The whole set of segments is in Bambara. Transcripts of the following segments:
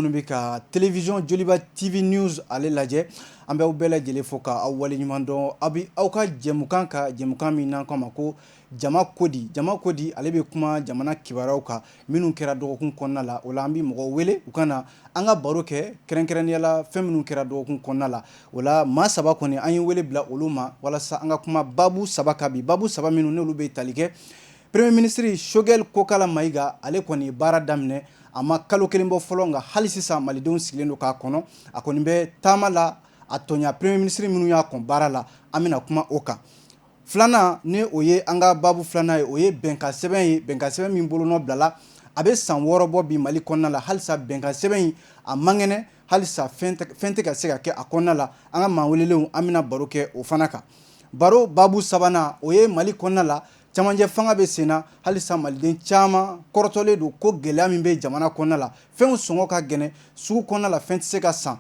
minnu bɛ ka télévision Joliba TV News ale lajɛ an bɛ aw bɛɛ lajɛlen fo ka aw waleɲuman dɔn aw ka jɛmukan ka jɛmukan min n'an k'a ma ko jama kodi ale bɛ kuma jamana kibaruyaw kan minnu kɛra dɔgɔkun kɔnɔna la o la an bɛ mɔgɔw wele u ka na an ka baro kɛ kɛrɛnkɛrɛnnenya la fɛn minnu kɛra dɔgɔkun kɔnɔna la o la maa saba kɔni an ye wele bila olu ma walasa an ka kuma babu saba kan bi babu saba minnu n'olu bɛ tali kɛ Premier ministre Choguel Kokala Maïga ale kɔni baara daminɛ a ma kalo kelen bɔ fɔlɔ nka hali sisan malidenw sigilen don k'a kɔnɔ a kɔni bɛ taama la a tɔɲa Premier ministre minnu y'a kɔn baara la an bɛna kuma o kan filanan ni o ye an ka babu filanan ye o ye bɛnkan sɛbɛn min bolonɔ bilala a bɛ san 6 bɔ bi Mali kɔnɔna la halisa bɛnkan sɛbɛn in a man kɛnɛ halisa fɛn tɛ ka se ka kɛ a kɔnɔna la an ka maa welelenw an bɛna baro kɛ o fana kan babu sabanan o ye Mali kɔnɔna la cɛmancɛ fanga bɛ sen na halisa maliden caman kɔrɔtɔlen don ko gɛlɛya min bɛ jamana kɔnɔna la fɛnw sɔngɔ ka gɛlɛn sugu kɔnɔna la fɛn tɛ se ka san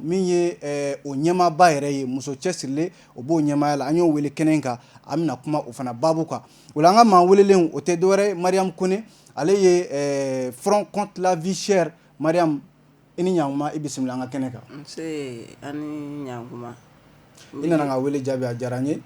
min ye o ɲɛmaaba yɛrɛ ye muso cɛsirilen o b'o ɲɛmaaya la an y'o wele kɛnɛ in kan an bɛna kuma o fana babu kan o la an ka maa welelenw o tɛ dɔwɛrɛ ye Mariam Kone ale ye front contre la vie chère Mariam i ni ɲankuma i bisimila an ka kɛnɛ kan. Ani ɲankuma. I nana n ka wele jaabi a diyara n ye.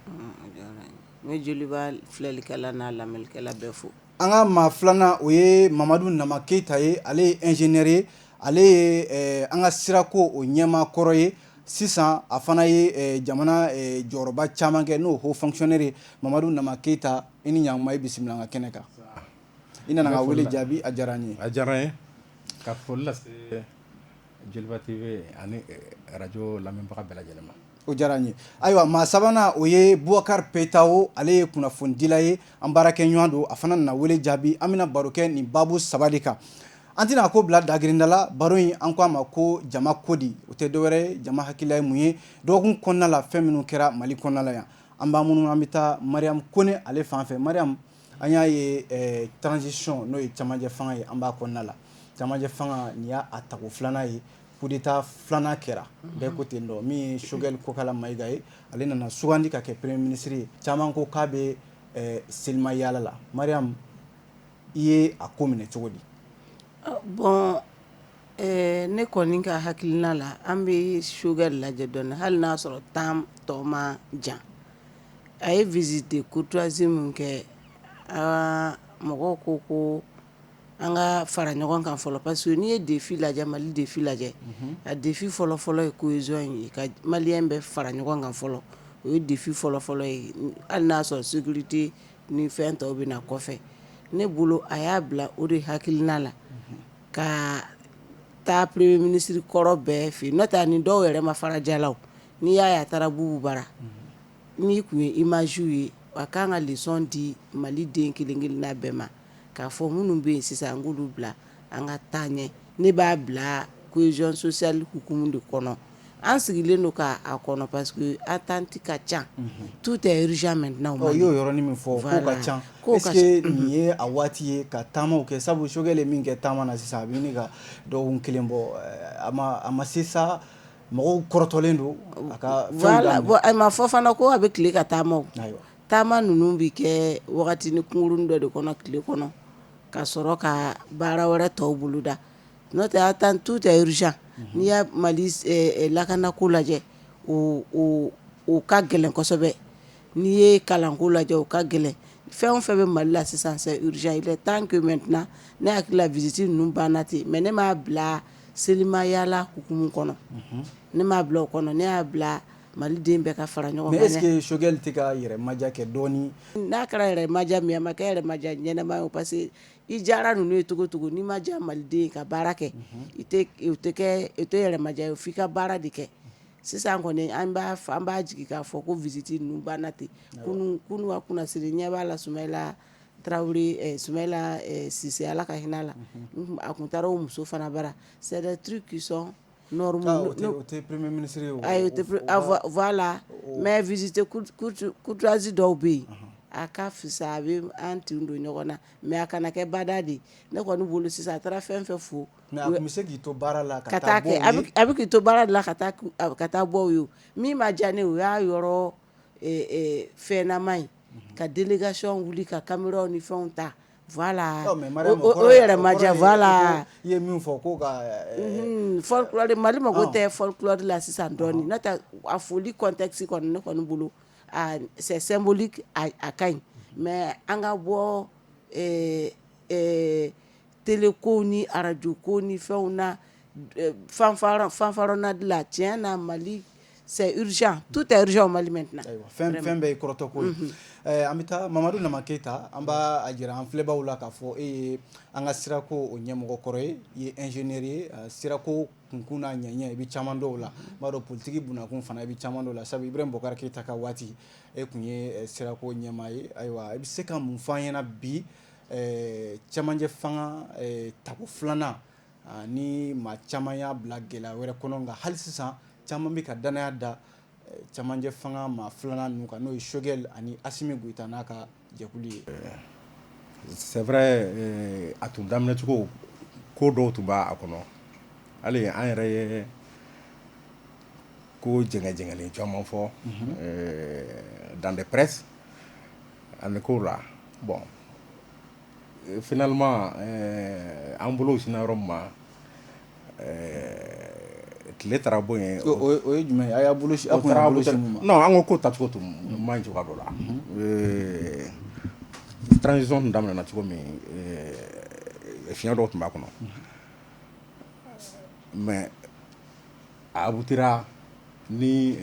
N bɛ Joliba filɛlikɛla n'a lamɛnnikɛla bɛɛ fo. An ka maa filanan o ye Mamadu Nama Keyita ye ale ye ingénieur ye ale ye an ka sirako o ɲɛmaa kɔrɔ ye sisan a fana ye jamana jɔyɔrɔba caman kɛ n'o haut fonctionnaire ye Mamadu Nama Keyita i ni ɲankuma i bisimila an ka kɛnɛ kan. I nana n ka wele jaabi a diyara n ye. A diyara n ye ka foli lase Joliba TV ani radio lamɛnbaga bɛɛ lajɛlen ma. O diyara n ye ayiwa maa sabanan o ye Boubacar Peyitawo ale ye kunnafonidila ye an baarakɛ ɲɔgɔn don a fana nana wele jaabi an bɛna baro kɛ nin babu saba de kan an tɛna ko bila dagirinda la baro in an ko a ma ko jama kodi o tɛ dɔwɛrɛ ye jama hakilila ye mun ye dɔgɔkun kɔnɔna la fɛn minnu kɛra Mali kɔnɔna la yan an b'a minnu an bɛ taa Mariam Kone ale fan fɛ Mariam an y'a ye transition n'o ye cɛmancɛ fanga ye an b'a kɔnɔna la cɛmancɛ fanga nin y'a tako filanan ye coup d'état filanan kɛra bɛɛ ko ten dɔn min ye Choguel Kokala Maïga ye ale nana sugandi ka kɛ premier ministre ye caman ko k'a bɛ selima yaala la Mariam i ye a ko minɛ cogo di. Bon ne kɔni ka hakilina la an bɛ Choguel lajɛ dɔɔni hali n'a sɔrɔ temps tɔ ma jan a ye visite courtoisie min kɛ mɔgɔw ko an ka fara ɲɔgɔn kan fɔlɔ parce que n'i ye défi lajɛ Mali défi lajɛ a défi fɔlɔ ye cohésion ye ka maliyɛn bɛ fara ɲɔgɔn kan fɔlɔ o ye défi fɔlɔ ye hali n'a sɔrɔ sécurité ni fɛn tɔw bɛ na kɔfɛ ne bolo a y'a bila o de hakilina la ka taa premier ministre kɔrɔ bɛɛ fɛ yen n'o tɛ ni dɔw yɛrɛ ma fara jalaw n'i y'a ye a taara Bubu Bara n'i kun ye image ye a kan ka leçon di Mali den kelen-kelenna bɛɛ ma k'a fɔ minnu bɛ yen sisan an k'olu bila an ka taa ɲɛ ne b'a bila cohésion sociale hukumu de kɔnɔ an sigilen don k'a kɔnɔ parce que attente ka ca tout est urgent maintenant i y'o yɔrɔnin min fɔ k'o ka ca est-ce que nin ye a waati ye ka taamaw kɛ sabu Choguel ye min kɛ taama na sisan a bɛ ɲini ka dɔgɔkun kelen bɔ a ma se sa mɔgɔw kɔrɔtɔlen don a ka fɛnw daminɛ a ma fɔ fana ko a bɛ tile ka taamaw taama ninnu bɛ kɛ wagatini kunkurunin dɔ de kɔnɔ tile kɔnɔ ka sɔrɔ ka baara wɛrɛ tɔw boloda n'o tɛ attente tout est urgent n'i y'a Mali lakanako lajɛ o ka gɛlɛn kosɛbɛ n'i ye kalanko lajɛ o ka gɛlɛn fɛn o fɛn bɛ Mali la sisan c'est urgent il est temps que maintenant ne hakili la visite ninnu banna ten mais ne m'a bila selima yaala hukumu kɔnɔ ne m'a bila o kɔnɔ ne y'a bila Mali den bɛɛ ka fara ɲɔgɔn kan. Mais est-ce que Choguel tɛ ka yɛrɛmaja kɛ dɔɔni n'a kɛra yɛrɛmaja min a ma kɛ yɛrɛmaja ɲɛnama ye parce que i diyara ninnu ye cogo cogo n'i ma diya maliden ka baara kɛ i tɛ yɛrɛmaja ye f'i ka baara de kɛ sisan kɔni an b'a jigin k'a fɔ ko visite ninnu banna ten kunu ka kunnasiri ɲɛ b'a la Sumayila Tarawele Sumayila Sise Ala ka hinɛ la a kun taara o muso fana bara c'est des trucs qui sont normaux. O tɛ premier ministre ye voilà mais visite courtoisie dɔw bɛ yen a ka fisa a bɛ an tin don ɲɔgɔn na mais a kana kɛ bada de ne kɔni bolo sisan a taara fɛn fɛn fo mais a tun bɛ se k'i to baara la ka taa kɛ a bɛ k'i to baara de la ka taa bɔ o ye min ma diya ne o y'a yɔrɔ fɛnnama ye ka délégation wuli ka caméra ni fɛnw ta voilà mais Mariam, o yɛrɛ ma diya voilà i ye min fɔ ko ka folklore Mali mago tɛ folklore la sisan dɔɔni n'o tɛ a foli contexte kɔni ne kɔni bolo c'est symbolique a ka ɲi mais an ka bɔ télé ko ni radio ko ni fɛnw na fanfaronnade la tiɲɛ na Mali c'est urgent, tout est urgent au Mali maintenant. Fɛn bɛɛ ye kɔrɔtɔ ko ye. An bɛ taa Mamadu Nama Keyita, an b'a jira an filɛbaaw la k'a fɔ e ye an ka sirako o ɲɛmɔgɔkɔrɔ ye, i ye ingénieur ye, sirako kunkun n'a ɲɛɲɛ i bɛ caman dɔn o la. N b'a dɔn politique bunakun fana i bɛ caman dɔn o la sabu Ibrahim Boubacar Keyita ka waati e tun ye sirako ɲɛmaa ye, ayiwa i bɛ se ka mun fɔ an ɲɛna bi cɛmancɛ fanga tako filanan ni maa caman y'a bila gɛlɛya wɛrɛ kɔnɔ nka hali sisan caman bɛ ka danaya da cɛmancɛ fanga maa filanan ninnu kan n'o ye Choguel ani Assimi Goïta n'a ka jɛkulu ye. C'est vrai a tun daminɛ cogo ko dɔw tun b'a kɔnɔ hali an yɛrɛ ye ko jɛngɛjɛngɛlen caman fɔ dans des presse ani ko la bon finalement an bolo sina yɔrɔ min ma tile taara bɔ yen o ye jumɛn ye a y'a bolo si a kun y'a bolo si mun ma non an ko ko tacogo tun man ɲi cogoya dɔ la transition tun daminɛna cogo min fiɲɛ dɔw tun b'a kɔnɔ mais a aboutira ni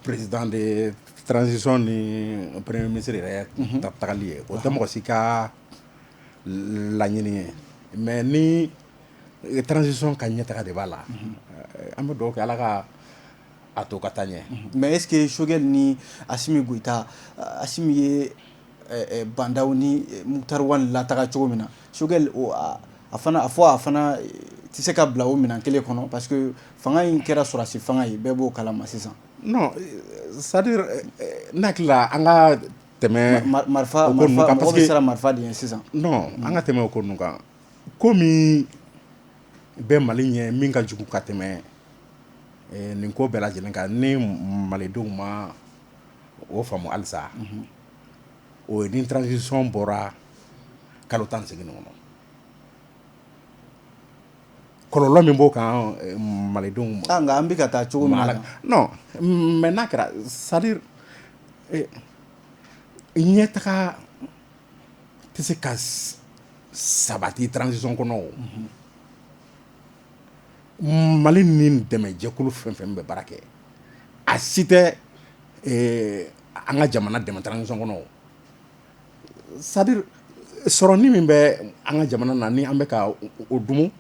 président de transition ni premier ministre yɛrɛ tagali ye o tɛ mɔgɔ si ka laɲini ye mais ni transition ka ɲɛtaga de b'a la an bɛ dugawu kɛ Ala ka a to ka taa ɲɛ. Mais est-ce que Choguel ni Assimi Goïta Assimi ye bandaw ni Muktar Wane lataga cogo min na Choguel a fana tɛ se ka bila o minɛn kelen kɔnɔ parce que fanga in kɛra sɔrɔdasi fanga ye bɛɛ b'o kalama sisan. Non c'est-à-dire ne hakili la an ka tɛmɛ marifa mɔgɔ bɛ siran marifa de ɲɛ sisan. Non an ka tɛmɛ o ko ninnu kan ko min bɛ Mali ɲɛ min ka jugu ka tɛmɛ nin ko bɛɛ lajɛlen kan ni malidenw ma o faamu halisa o ye ni transition bɔra kalo 18 kɔnɔ kɔlɔlɔ min b'o kan malidenw ma nka an bɛ ka taa cogo min na non mais n'a kɛra c'est-à-dire ɲɛtaga tɛ se ka sabati transition kɔnɔ o Mali ni dɛmɛ jɛkulu fɛn fɛn bɛ baara kɛ a si tɛ an ka jamana dɛmɛ transition kɔnɔ o c'est-à-dire sɔrɔni min bɛ an ka jamana na ni an bɛ ka o dumu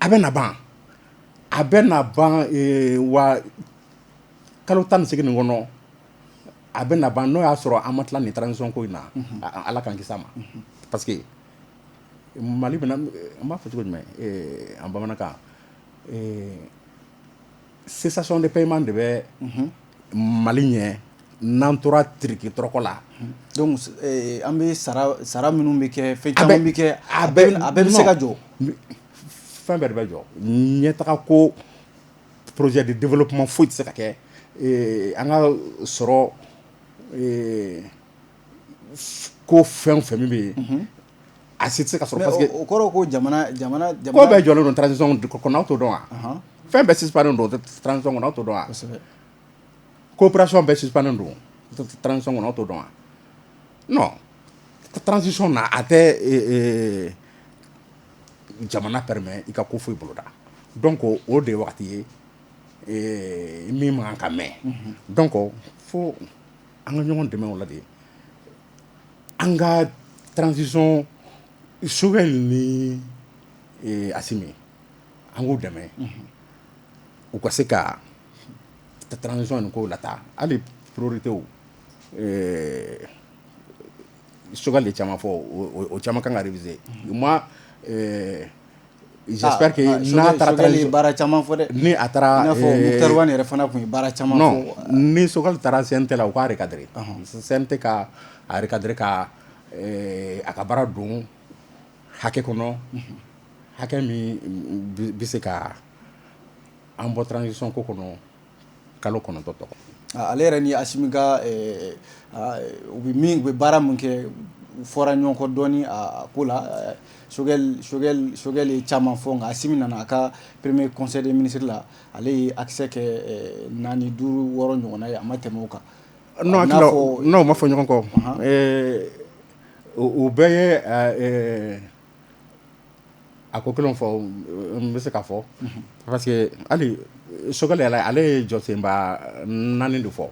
a bɛ na ban wa kalo 18 nin kɔnɔ a bɛ na ban n'o y'a sɔrɔ an ma tila nin transition ko in na Ala k'an kisi a ma parce que Mali bɛna an b'a fɔ cogo jumɛn en bamanankan cessation de paiement de bɛ Mali ɲɛ n'an tora tiriki tɔrɔkɔ la donc an bɛ sara minnu bɛ kɛ fɛn caman bɛ kɛ a bɛɛ bɛ se ka jɔ fɛn bɛɛ de bɛ jɔ ɲɛtaga ko projet de développement foyi tɛ se ka kɛ an ka sɔrɔ ko fɛn o fɛn min bɛ yen a si tɛ se ka sɔrɔ parce que o kɔrɔ ko jamana ko bɛɛ jɔlen don transition kɔnɔ aw t'o dɔn wa fɛn bɛɛ suspendé don transition kɔnɔ aw t'o dɔn wa coopération bɛɛ suspendé don transition kɔnɔ aw t'o dɔn wa non transition na a tɛ jamana permet i ka ko foyi boloda donc o de ye wagati ye min man kan ka mɛn donc fo an ka ɲɔgɔn dɛmɛ o la de an ka transition Choguel ni Assimi an k'u dɛmɛ u ka se ka transition nin ko lata hali priorité o Choguel de caman fɔ o caman kan ka réviser u ma j'espère que n'a taara Choguel baara caman fɔ dɛ ni a taara i n'a fɔ Muktar Wane yɛrɛ fana tun ye baara caman fɔ ni Choguel taara CNT la u k'a recadrer CNT ka a recadrer ka a ka baara don hakɛ kɔnɔ hakɛ min bɛ se ka an bɔ transition ko kɔnɔ kalo kɔnɔntɔn tɔgɔ. Ale yɛrɛ ni Asimi ka u bɛ baara mun kɛ u fɔra ɲɔgɔn kɔ dɔɔni a ko la. Choguel ye caman fɔ nka Asimi nana a ka premier conseil des ministres la ale ye accès kɛ 4, 5, 6 ɲɔgɔnna ye a ma tɛmɛ o kan. Non ma fɔ ɲɔgɔn kɔ. O bɛɛ ye a ko kelen fɔ n bɛ se k'a fɔ parce que hali Choguel yɛrɛ ale ye jɔsenba 4 de fɔ.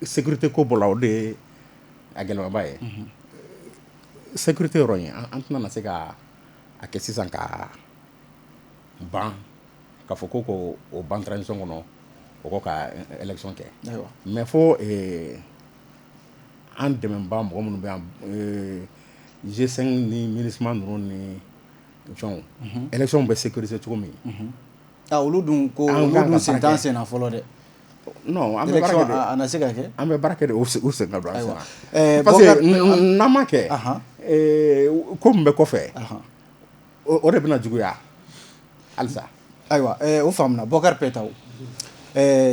Sécurité ko bɔ la o de ye a gɛlɛmaba ye. Sécurité yɔrɔ in an tɛna na se ka a kɛ sisan ka ban k'a fɔ ko o ban transition kɔnɔ o kɔ ka élection kɛ. Mais fo an dɛmɛba mɔgɔ minnu bɛ yan G5 ni MINUSMA ninnu ni fɛnw élection bɛ sécuriser cogo min. Olu dun ko olu dun sen t'an sen na fɔlɔ dɛ. Non an bɛ élection baara kɛ a na se ka kɛ. An bɛ baara kɛ de u sen ka don an sen na. Parce que n'an ma kɛ ko min bɛ kɔfɛ o de bɛna juguya halisa. Ayiwa o faamuna Bokar Pɛtaw.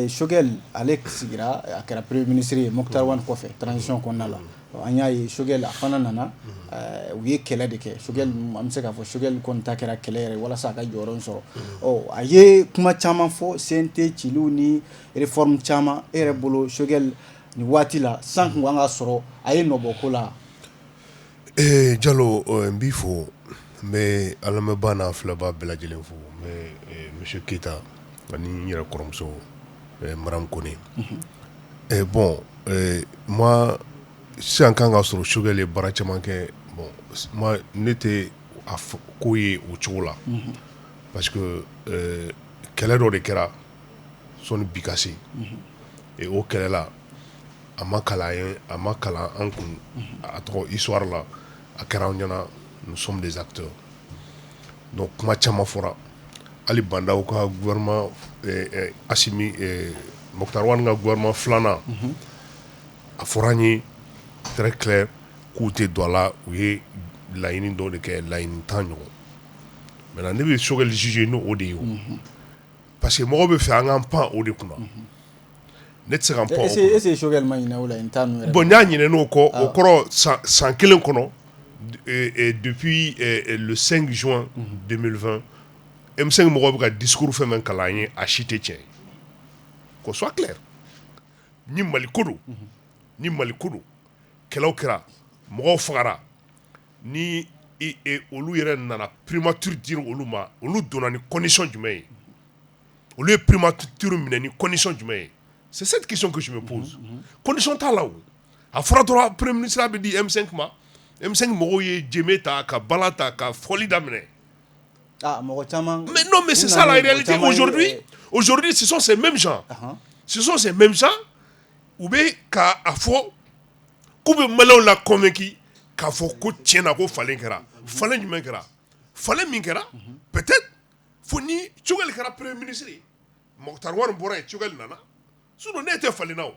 Choguel ale sigira a kɛra premier ministre ye Moctar Wane kɔfɛ transition kɔnɔna la. An y'a ye Choguel a fana nana u ye kɛlɛ de kɛ. Choguel an bɛ se k'a fɔ Choguel kɔni ta kɛra kɛlɛ yɛrɛ walasa a ka jɔyɔrɔ in sɔrɔ. A ye kuma caman fɔ CNT ciliw ni réforme caman e yɛrɛ bolo Choguel ni waati la san kun kan ka sɔrɔ a ye nɔbɔ ko la. Jalo n b'i fo n bɛ an lamɛnbaa n'a filɛbaa bɛɛ lajɛlen fo n bɛ monsieur Keita ani n yɛrɛ kɔrɔmuso Madame Kone. Bon moi sisan kan ka sɔrɔ Choguel ye baara caman kɛ bon moi ne tɛ a ko ye o cogo la parce que kɛlɛ dɔ de kɛra sɔnni bi ka se o kɛlɛ la a ma kalan an kun a tɔgɔ histoire la a kɛra an ɲɛna nous sommes des acteurs donc kuma caman fɔra hali Bandaw ka gouvernement Asimi Moctar Wane ka gouvernement filanan a fɔra an ye très clair k'u tɛ don a la u ye laɲini dɔ de kɛ laɲini 10 ɲɔgɔn maintenant ne bɛ Choguel juger n'o de ye o parce que mɔgɔw bɛ fɛ an k'an pan o de kunna ne tɛ se ka n pan o kunna. Est-ce que Choguel ma ɲinɛ o la laɲini 10 ninnu yɛrɛ. Bon n y'a ɲinɛ o kɔ o kɔrɔ san kelen kɔnɔ depuis le 5 juin 2020 M5 mɔgɔw bɛ ka discours fɛn fɛn kalan an ye a si tɛ tiɲɛ ye qu'on soit clair ni Mali ko don kɛlɛw kɛra mɔgɔw fagara ni olu yɛrɛ nana primature dire olu ma olu donna ni condition jumɛn ye olu ye primature minɛ ni condition jumɛn ye c'est cette question que je me pose condition t'a la o a fɔra dɔrɔn premier ministre bɛ di M5 ma M5 mɔgɔw ye jeme ta ka bala ta ka fɔli daminɛ. Mɔgɔ caman. Mais non, mais c'est ça la réalité aujourd'hui ce sont ces mêmes gens u bɛ ka a fɔ k'u bɛ maliyɛnw la convaincu k'a fɔ ko tiɲɛna ko falen kɛra falen jumɛn kɛra falen min kɛra peut-être fo ni Choguel kɛra premier ministre ye Moctar Wane bɔra yen Choguel nana sinon ne tɛ falenna o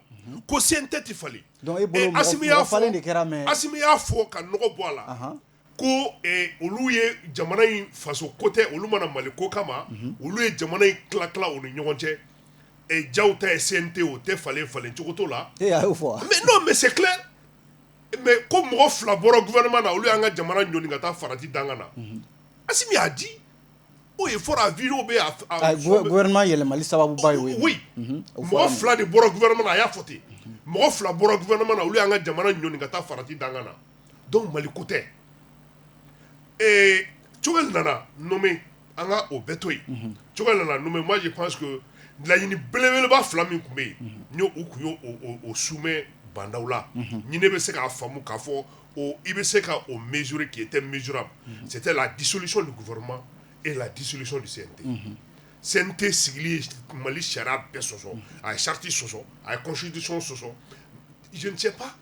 ko CNT tɛ falen. Donc e bolo mɔgɔ falen de kɛra mais Asimi y'a fɔ ka nɔgɔ bɔ a la ko olu ye jamana in faso ko tɛ olu mana Mali ko kama olu ye jamana in tila u ni ɲɔgɔn cɛ jaw ta ye CNT o tɛ falen cogo t'o la. A y'o fɔ. Mais non mais c'est clair. Mais ko mɔgɔ fila bɔra gouvernement na olu y'an ka jamana ɲɔni ka taa farati danga na Asimi y'a di o ye fɔra vidéo bɛ gouvernement yɛlɛmali sababuba ye o ye. Oui mɔgɔ fila de bɔra gouvernement na a y'a fɔ ten mɔgɔ fila bɔra gouvernement na olu y'an ka jamana ɲɔni ka taa farati danga na donc Mali ko tɛ Choguel nana nommé an ka o bɛɛ to yen Choguel nana nommé moi je pense que laɲini belebeleba fila min tun bɛ yen ni u tun y'o soumet Bandaw la ni ne bɛ se k'a faamu k'a fɔ i bɛ se ka o mesurer qui était mesurable c'était la dissolution du gouvernement et la dissolution du CNT. CNT sigili Mali sariya bɛɛ sɔsɔ a ye charte sɔsɔ a ye constitution sɔsɔ je ne sais pas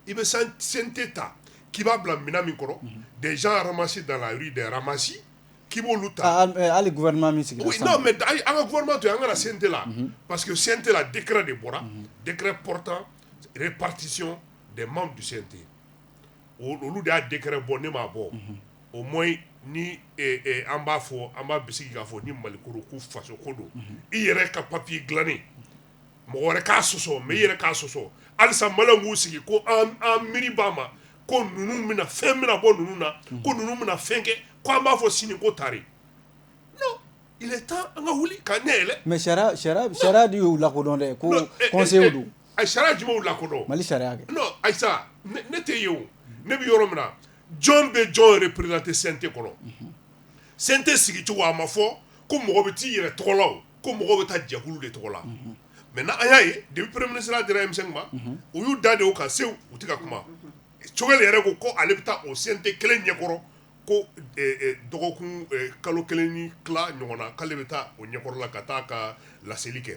i bɛ CNT ta k'i b'a bila minɛn min kɔrɔ des gens ramassés dans la rue des ramassis k'i b'olu ta. Hali gouvernement min sigira sisan. Oui non mais an ka gouvernement to yen an kana CNT la parce que CNT la décret de bɔra décret portant répartition des membres du CNT olu de y'a décret bɔ ne m'a bɔ au moins ni an b'a fɔ an b'a bisigi k'a fɔ ni malikoro ko faso ko don i yɛrɛ ka papier dilannen mɔgɔ wɛrɛ k'a sɔsɔ mais i yɛrɛ k'a sɔsɔ halisa maliyɛnw k'u sigi ko an miiri b'a ma ko ninnu bɛna fɛn bɛna bɔ ninnu na ko ninnu bɛna fɛn kɛ ko an b'a fɔ sini ko tari non il est temps an ka wuli ka ɲɛ yɛlɛ mais sariya de y'u lakodɔn dɛ ko conseil don sariya jumɛnw lakodɔn Mali sariya kɛ non ayisa ne tɛ yen o ne bɛ yɔrɔ min na jɔn bɛ jɔn représenter CNT kɔnɔ CNT sigicogo a ma fɔ ko mɔgɔ bɛ t'i yɛrɛ tɔgɔ la o ko mɔgɔ bɛ taa jɛkulu de tɔgɔ la maintenant an y'a ye depuis premier ministre dira M5 ma u y'u da de o kan sewu u tɛ ka kuma Choguel yɛrɛ ko ale bɛ taa o CNT kelen ɲɛkɔrɔ ko dɔgɔkun kalo kelen ni tila ɲɔgɔn na k'ale bɛ taa o ɲɛkɔrɔ la ka taa ka laseli kɛ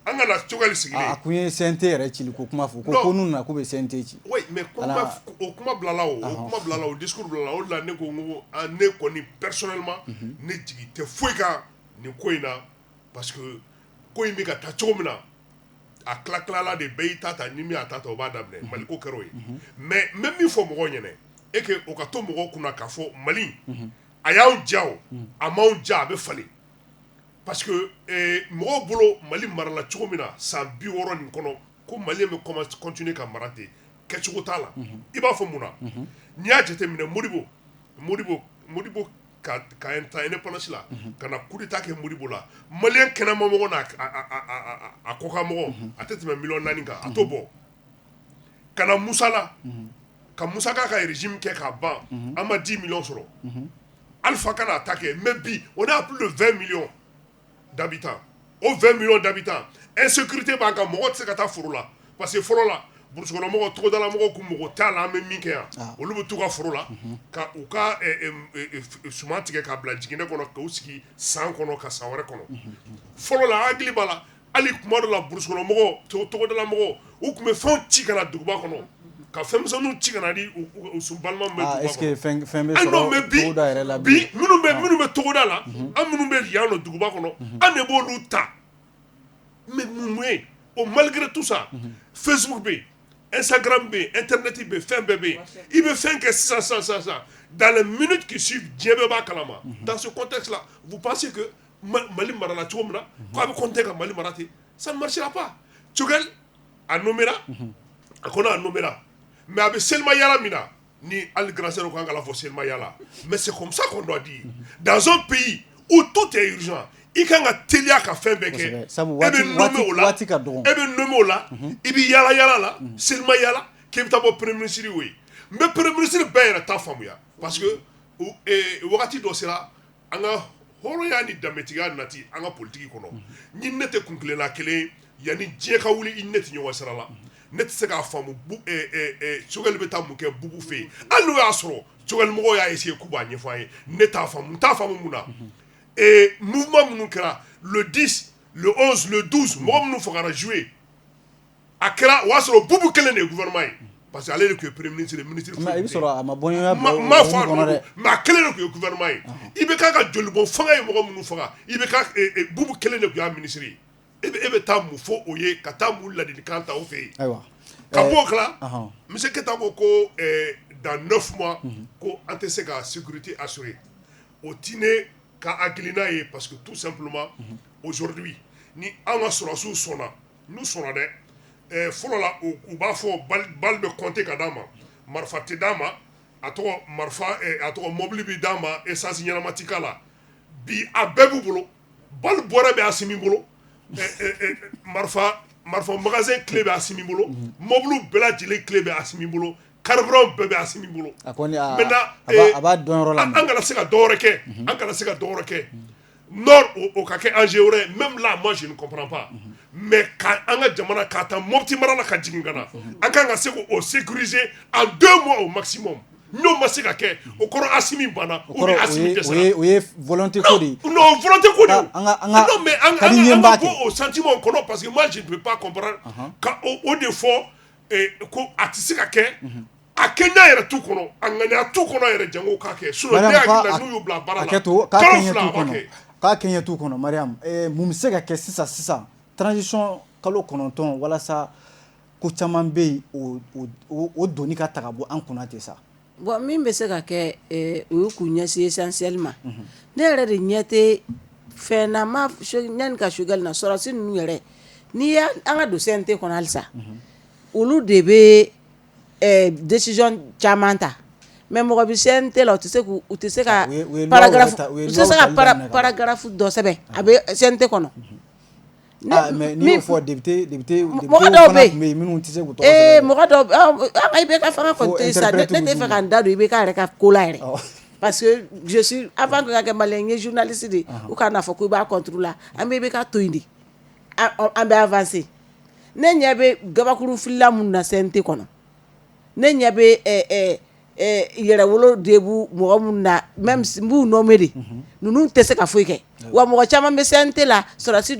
an ka na Choguel sigilen a kun ye CNT yɛrɛ cili ko kuma fɔ ko n'u nana k'u bɛ CNT ci oui mais o kuma bilala o discours bilala o de la ne ko ne kɔni personnellement ne jigi tɛ foyi kan nin ko in na parce que ko in bɛ ka taa cogo min na a tila de bɛɛ y'i ta ni min y'a ta o b'a daminɛ Mali ko kɛra o ye mais n bɛ min fɔ mɔgɔw ɲɛna et que o ka to mɔgɔw kunna k'a fɔ Mali a y'aw ja o a m'aw ja a bɛ falen parce que mɔgɔw bolo Mali marala cogo min na san 60 nin kɔnɔ ko Mali bɛ continuer ka mara ten kɛcogo t'a la i b'a fɔ mun na n'i y'a jateminɛ Modibo ka indépendance la ka na coup d'état kɛ Modibo la Malien kɛnɛma mɔgɔ n'a a kɔkan mɔgɔ a tɛ tɛmɛ 4 millions kan a t'o bɔ ka na Musa la ka Musa ka régime kɛ k'a ban an ma 10 millions sɔrɔ Alpha ka n'a ta kɛ mais bi on a plus de 20 millions d'habitants o 20 millions d'habitants insécurité b'an kan mɔgɔ tɛ se ka taa foro la parce que fɔlɔ la burusukɔnɔ mɔgɔ togodala mɔgɔ kun mɔgɔ t'a la an bɛ min kɛ yan olu bɛ t'u ka foro la ka u ka suman tigɛ k'a bila jiginɛ kɔnɔ k'u sigi san kɔnɔ ka san wɛrɛ kɔnɔ fɔlɔ la hakili b'a la hali kuma dɔ la burusukɔnɔ mɔgɔ togodala mɔgɔ u tun bɛ fɛnw ci ka na duguba kɔnɔ ka fɛnmisɛnninw ci ka na di u sun balima min bɛ duguba kɔnɔ est-ce que fɛn bɛ sɔrɔ togoda yɛrɛ la bi minnu bɛ togoda la an minnu bɛ yan nɔ duguba kɔnɔ an de b'olu ta mais mun ye o malgré tout ça Facebook bɛ yen Instagram bɛ yen internet bɛ yen fɛn bɛɛ bɛ yen i bɛ fɛn kɛ sisan dans les minutes qui suivent diɲɛ bɛɛ b'a kalama dans ce contexte là vous pensez que Mali marala cogo min na k'a bɛ compter ka Mali mara ten ça ne marchera pas Choguel a nommé a kɔni a nommé mais a bɛ selima yala min na ni hali grand sœur ko an kana fɔ selima yala mais c'est comme ça qu'on doit dire dans un pays où tout est urgent i kan ka teliya ka fɛn bɛɛ kɛ e bɛ nommé o la i bɛ yala la selima yala k'i bɛ taa bɔ premier ministre o ye mais premier ministre bɛɛ yɛrɛ t'a faamuya parce que wagati dɔ sera an ka hɔrɔnya ni danbetigiya nati an ka politiki kɔnɔ ni ne tɛ kuntilenna kelen yanni diɲɛ ka wuli i ne tɛ ɲɔgɔn sira la ne tɛ se k'a faamu Choguel bɛ taa mun kɛ Bubu fɛ yen hali n'o y'a sɔrɔ Choguel mɔgɔw y'a essayer k'u b'a ɲɛfɔ an ye ne t'a faamu n t'a faamu mun na mouvement minnu kɛra le 10 le 11 le 12 mɔgɔ minnu fagara juillet a kɛra o y'a sɔrɔ Bubu kelen de ye gouvernement ye parce que ale de tun ye premier ministre ministre mais i bɛ sɔrɔ a ma bɔ ɲɔgɔnya ma fɔ a kɔnɔ mais a kelen de tun ye gouvernement ye i bɛ k'a ka jolibɔn fanga ye mɔgɔ minnu faga i bɛ ka Bubu kelen de tun y'a ministre ye e bɛ taa mun fɔ o ye ka taa mun ladilikan ta o fɛ yen ka bɔ o kala monsieur Keita ko dans 9 mois ko an tɛ se ka sécurité assurer o ti ne ka hakilina ye parce que tout simplement aujourd'hui ni an ka sɔrɔsiw sɔnna n'u sɔnna dɛ fɔlɔ la u b'a fɔ bal bɛ compter ka d'a ma marifa tɛ d'a ma a tɔgɔ mobili bɛ d'a ma essence ɲɛnama tɛ k'a la bi a bɛɛ b'u bolo bal bɔrɛ bɛ Asimi bolo marifa magasin clé bɛ Asimi bolo mobiliw bɛɛ lajɛlen clé bɛ Asimi bolo carburant bɛɛ bɛ Asimi bolo maintenant a b'a dɔn yɔrɔ la an kana se ka dɔwɛrɛ kɛ nord o ka kɛ Angers wɛrɛ même là moi je ne comprends pas mais an ka jamana k'a ta Mopti mara la ka jigin ka na an kan ka se k'o sécuriser en 2 mois au maximum n'o ma se ka kɛ o kɔrɔ Asimi banna ou bien Asimi dɛsɛra o ye volonté ko de ye non volonté ko de non mais an ka bɔ o sentiment kɔnɔ parce que moi je ne peux pas comprendre ka o de fɔ ko a tɛ se ka kɛ a kɛɲɛ yɛrɛ t'u kɔnɔ a ŋaniya t'u kɔnɔ yɛrɛ jango k'a kɛ sinon ne hakili la n'u y'u bila baara la kalo fila a b'a kɛ k'a kɛɲɛ t'u kɔnɔ Mariam mun bɛ se ka kɛ sisan transition kalo 9 walasa ko caman bɛ yen o doni ka ta ka bɔ an kunna ten sa bon min bɛ se ka kɛ o ye k'u ɲɛsin essentiel ma ne yɛrɛ de ɲɛ tɛ fɛn na ma yanni ka Choguel na sɔrɔsi ninnu yɛrɛ n'i y'a an ka don CNT kɔnɔ halisa olu de bɛ décision caman ta mais mɔgɔ bɛ CNT la u tɛ se ka paragraphe dɔ sɛbɛn a bɛ CNT kɔnɔ. mais n'i y'o fɔ député mɔgɔ dɔw bɛ yen minnu tɛ se k'u tɔgɔ sɛbɛn mɔgɔ dɔw IBK fanga kɔni tɛ sa ne tɛ fɛ ka n da don IBK yɛrɛ ka ko la yɛrɛ parce que je suis avant que n ka kɛ malien n ye journaliste de u ka n'a fɔ ko i b'a contre la an bɛ IBK to yen de an bɛ avancer ne ɲɛ bɛ gabakuru filila minnu na CNT kɔnɔ ne ɲɛ bɛ yɛrɛwolo debu mɔgɔ minnu na même n b'u nommé de ninnu tɛ se ka foyi kɛ wa mɔgɔ caman bɛ CNT la sɔrɔsi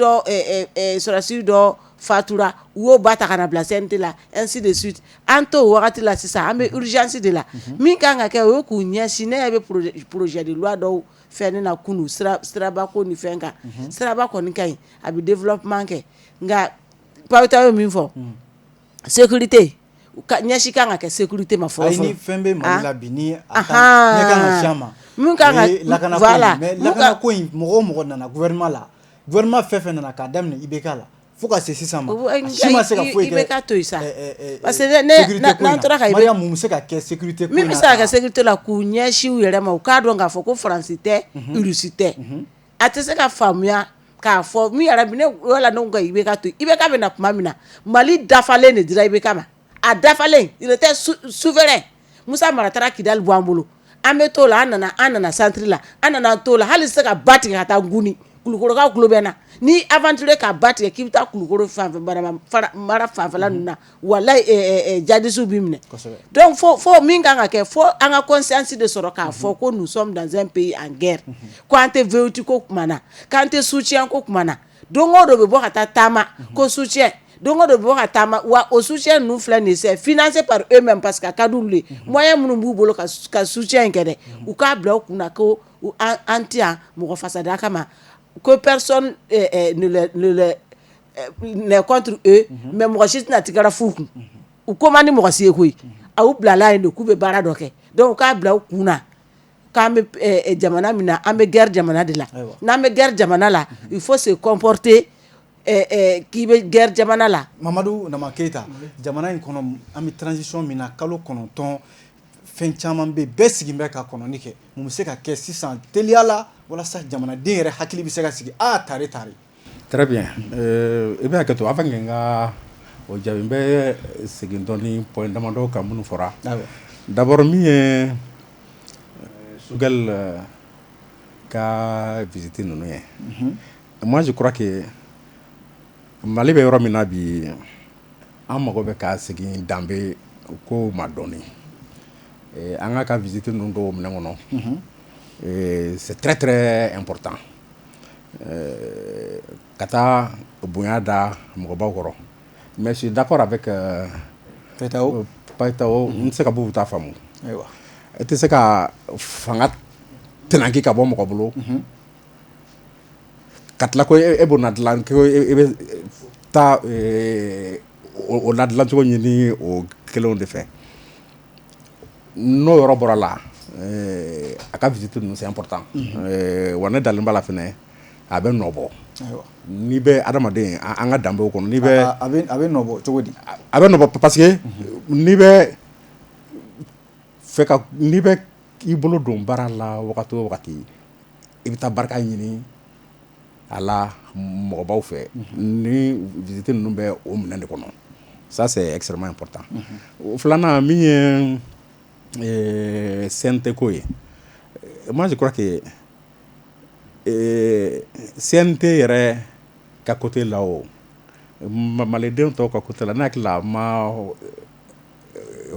dɔ fatura u y'o ba ta ka na bila CNT la ainsi de suite an t'o wagati la sisan an bɛ urgence de la min kan ka kɛ o ye k'u ɲɛsin ne yɛrɛ bɛ projet de loi dɔw fɛn ne na kunu siraba ko ni fɛn kan siraba kɔni ka ɲi a bɛ développement kɛ nka Pawita ye min fɔ sécurité ɲɛsin kan ka kɛ sécurité ma fɔlɔ fɔlɔ ni fɛn bɛ Mali la bi ni a kan ne kan ka siya ma mun kan ka voilà mais lakana ko in mɔgɔ o mɔgɔ nana gouvernement la gouvernement fɛn fɛn nana k'a daminɛ IBK la fo ka se sisan ma a si ma se ka foyi kɛ IBK to yen sa parce que n'an tora ka Mariam mun bɛ se ka kɛ sécurité ko in na min bɛ se ka kɛ sécurité la k'u ɲɛsin u yɛrɛ ma u k'a dɔn k'a fɔ ko Faransi tɛ Rusi tɛ a tɛ se ka faamuya k'a fɔ min yɛrɛ bi ne wala ne ka IBK to yen IBK bɛ na tuma min na Mali dafalen de dira IBK ma a dafalen il était souverain Musa Mara taara Kidali bɔ an bolo an bɛ t'o la an nana centre la an nana t'o la hali se ka ba tigɛ ka taa Nguni Kulukorokaw tulo bɛ na ni aventure ka ba tigɛ k'i bɛ taa Kulukoro fanfɛ mara fanfɛla ninnu na walayi jadisiw b'i minɛ donc fo min kan ka kɛ fo an ka conscience de sɔrɔ k'a fɔ ko nous sommes dans un pays en guerre ko an tɛ VOT ko kuma na k'an tɛ soutien ko kuma na don o don bɛ bɔ ka taa taama ko soutien don o don bɛ bɔ ka taama wa o soutien ninnu filɛ nin ye c'est financé par eux-mêmes parce que a ka d'olu ye moyen minnu b'u bolo ka soutien in kɛ dɛ u k'a bila u kunna ko an tɛ yan mɔgɔ fasada kama que personne n'est contre eux mais mɔgɔ si tɛna tigɛra f'u kun u ko man di mɔgɔ si ye koyi a y'u bilala yen de k'u bɛ baara dɔ kɛ donc u k'a bila u kunna k'an bɛ jamana min na an bɛ guerre jamana de la n'an bɛ guerre jamana la il faut se comporter k'i bɛ guerre jamana la. Mamadu Nama Keita jamana in kɔnɔ an bɛ transition min na kalo 9 fɛn caman bɛ bɛɛ sigilen bɛ ka kɔnɔni kɛ mun bɛ se ka kɛ sisan teliya la walasa jamanaden yɛrɛ hakili bɛ se ka sigi tare. Très bien i bɛ hakɛ to avant que n ka o jaabi n bɛ segin dɔɔni point damadɔ kan minnu fɔra d'abord min ye Choguel ka visite ninnu ye moi je crois que Mali bɛ yɔrɔ min na bi an mago bɛ ka segin danbe ko ma dɔɔni an ka visite ninnu dɔw minɛ kɔnɔ c'est très très important ka taa bonya da mɔgɔbaw kɔrɔ mais je suis d'accord avec Payitao n tɛ se ka b'u ta faamu e tɛ se ka fanga tɛnanki ka bɔ mɔgɔ bolo ka tila ko e b'o na dilan ko e bɛ taa o ladilan cogo ɲini o kelenw de fɛ n'o yɔrɔ bɔra la a ka visite ninnu c'est important wa ne dalen b'a la fɛnɛ a bɛ nɔ bɔ n'i bɛ adamaden an ka danbew kɔnɔ n'i bɛ a bɛ nɔ bɔ cogo di a bɛ nɔ bɔ parce que n'i bɛ i bolo don baara la wagati o wagati i bɛ taa barika ɲini a la mɔgɔbaw fɛ ni visite ninnu bɛ o minɛn de kɔnɔ ça c'est extrêmement important filanan min ye CNT ko ye moi je crois que CNT yɛrɛ ka côté la o malidenw tɔw ka côté la ne hakili la a ma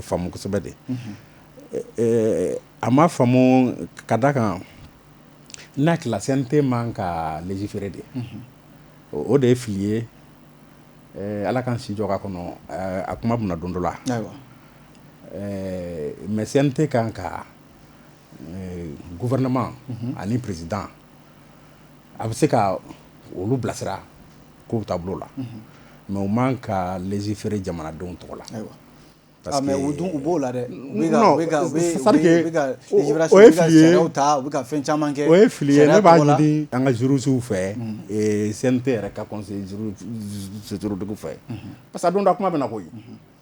faamu kosɛbɛ de a ma faamu ka da kan ne hakili la CNT man ka légiférer de o de ye fili ye ala k'an si jɔ k'a kɔnɔ a kuma bɛna don dɔ la mais CNT kan ka gouvernement ani président a bɛ se ka olu bilasira k'u taabolo la mais o man ka légiférer jamanadenw tɔgɔ la parce que o dun u b'o la dɛ u bɛ ka sariyaw ta u bɛ ka fɛn caman kɛ o ye fili ye ne b'a ɲini an ka jurusiw fɛ CNT yɛrɛ ka conseil juridique fɛ parce que don dɔ kuma bɛ na koyi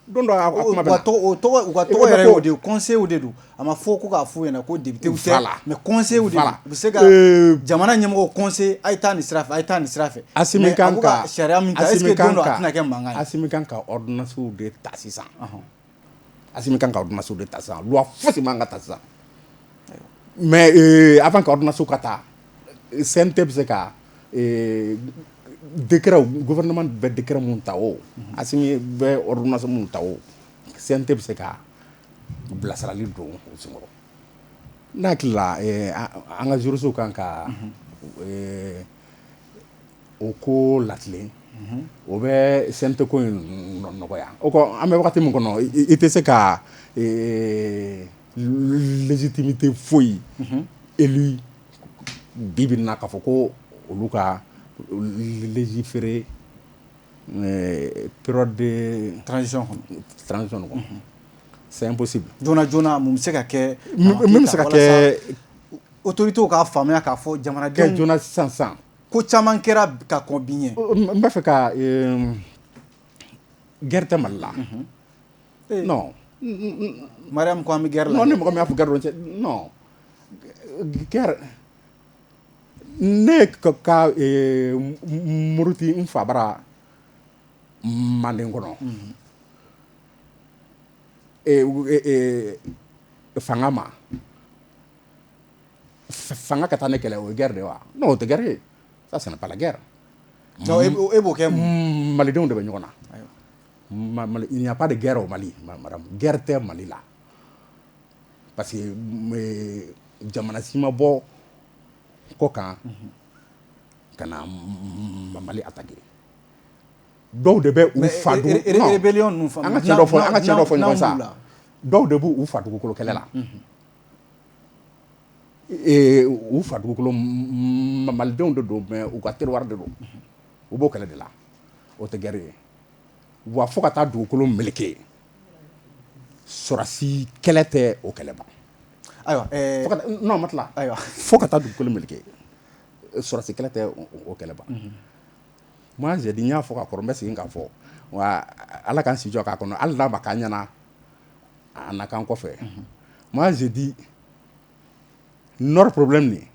don dɔ a kuma bɛ na u ka tɔgɔ yɛrɛ y'o de ye conseil de don a ma fɔ ko k'a f'u ɲɛna ko député tɛ mais conseil de don u bɛ se ka jamana ɲɛmɔgɔ conseil a ye taa nin sira fɛ a ye taa nin sira fɛ Assimi kan ka sariya min ta est ce que don dɔ a tɛna kɛ mankan ye Assimi kan ka ordonnance de ta sisan Assimi kan ka ordonnance de ta sisan loi fosi man ka ta sisan mais avant ka ordonnance ka ta CNT bɛ se ka décret gouvernement bɛ décret mun ta o Assimi bɛ ordonnance mun ta o CNT bɛ se ka bilasirali don o senkɔrɔ n'a hakili la an ka jurisiw kan ka o ko latilen o bɛ CNT ko in nɔgɔya o kɔ an bɛ wagati min kɔnɔ i tɛ se ka légitimité foyi élu bi na k'a fɔ ko olu ka légiférer période de transition kɔnɔ c'est impossible joona mun bɛ se ka kɛ min bɛ se ka kɛ autorités k'a faamuya k'a fɔ jamanadenw joona sisan ko caman kɛra ka kɔn bi ɲɛ n b'a fɛ ka guerre tɛ Mali la non Mariam ko an bɛ guerre la non ni mɔgɔ min y'a fɔ guerre dɔrɔn cɛ non guerre ne ka muruti n fa bara Manden kɔnɔ fanga ma fanga ka taa ne kɛlɛ o ye guerre de wa non o tɛ guerre ye ça ce n'est pas la guerre non e b'o kɛ malidenw de bɛ ɲɔgɔn na il n'y a pas de guerre au Mali madame guerre tɛ Mali la parce que jamana si ma bɔ kɔ kan ka na Mali attaquer dɔw de bɛ u fa dugu rébellion ninnu an ka tiɲɛ dɔ fɔ ɲɔgɔn sa dɔw de b'u fa dugukolo kɛlɛ la u fa dugukolo malidenw de don mais u ka terroir de don u b'o kɛlɛ de la o tɛ guerre ye wa fo ka taa dugukolo meleke sɔrɔsi kɛlɛ tɛ o kɛlɛ ban ayiwa non ma tila ayiwa fo ka taa dugukolo meleke sɔrɔsi kɛlɛ tɛ o kɛlɛ ban moi j'ai dit n y'a fɔ ka kɔrɔ n bɛ segin k'a fɔ wa ala k'an si jɔ k'a kɔnɔ hali n'a ma k'an ɲɛna a na k'an kɔfɛ moi j'ai dit notre problème ni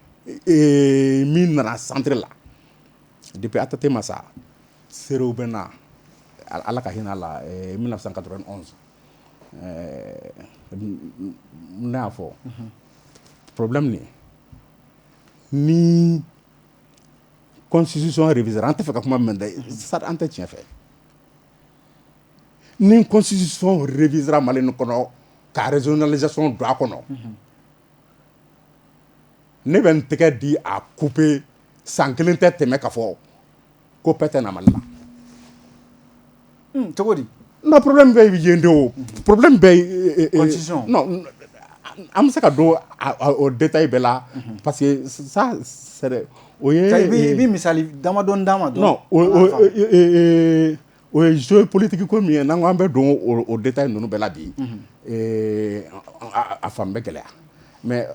min nana centre la depuis ATT ma sa serew bɛ na ala ka hinɛ a la 1991 ne y'a fɔ problème ni constitution révisera an tɛ fɛ ka kuma min dɛ an tɛ tiɲɛ fɛ ni constitution révisera Mali in kɔnɔ ka régionalisation don a kɔnɔ ne bɛ n tɛgɛ di a couper san kelen tɛ tɛmɛ ka fɔ ko paix tɛ na Mali la cogo di non problème bɛ yen de o problème bɛ constitution non an bɛ se ka don o détail bɛɛ la parce que ça c'est o ye i bɛ misali damadɔni d'a ma non o ye jeu politique ko min ye n'an ko an bɛ don o détail ninnu bɛɛ la bi a fan bɛ gɛlɛya mais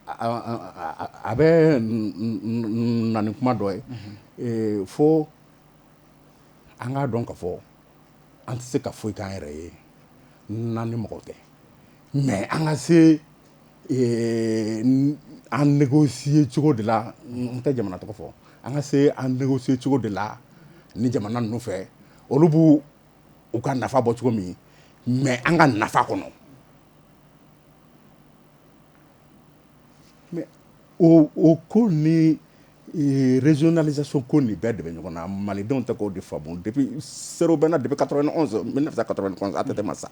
a bɛ na ni kuma dɔ ye fo an k'a dɔn ka fɔ an tɛ se ka foyi k'an yɛrɛ ye n'an ni mɔgɔ tɛ mais an ka se an négocier cogo de la n tɛ jamana tɔgɔ fɔ an ka se an négocier cogo de la ni jamana ninnu fɛ olu b'u u ka nafa bɔ cogo min mais an ka nafa kɔnɔ mais o ko ni régionalisation ko nin bɛɛ de bɛ ɲɔgɔn na malidenw tɛ k'o de faamu depuis serew bɛ na depuis 91 1991 ATT ma sa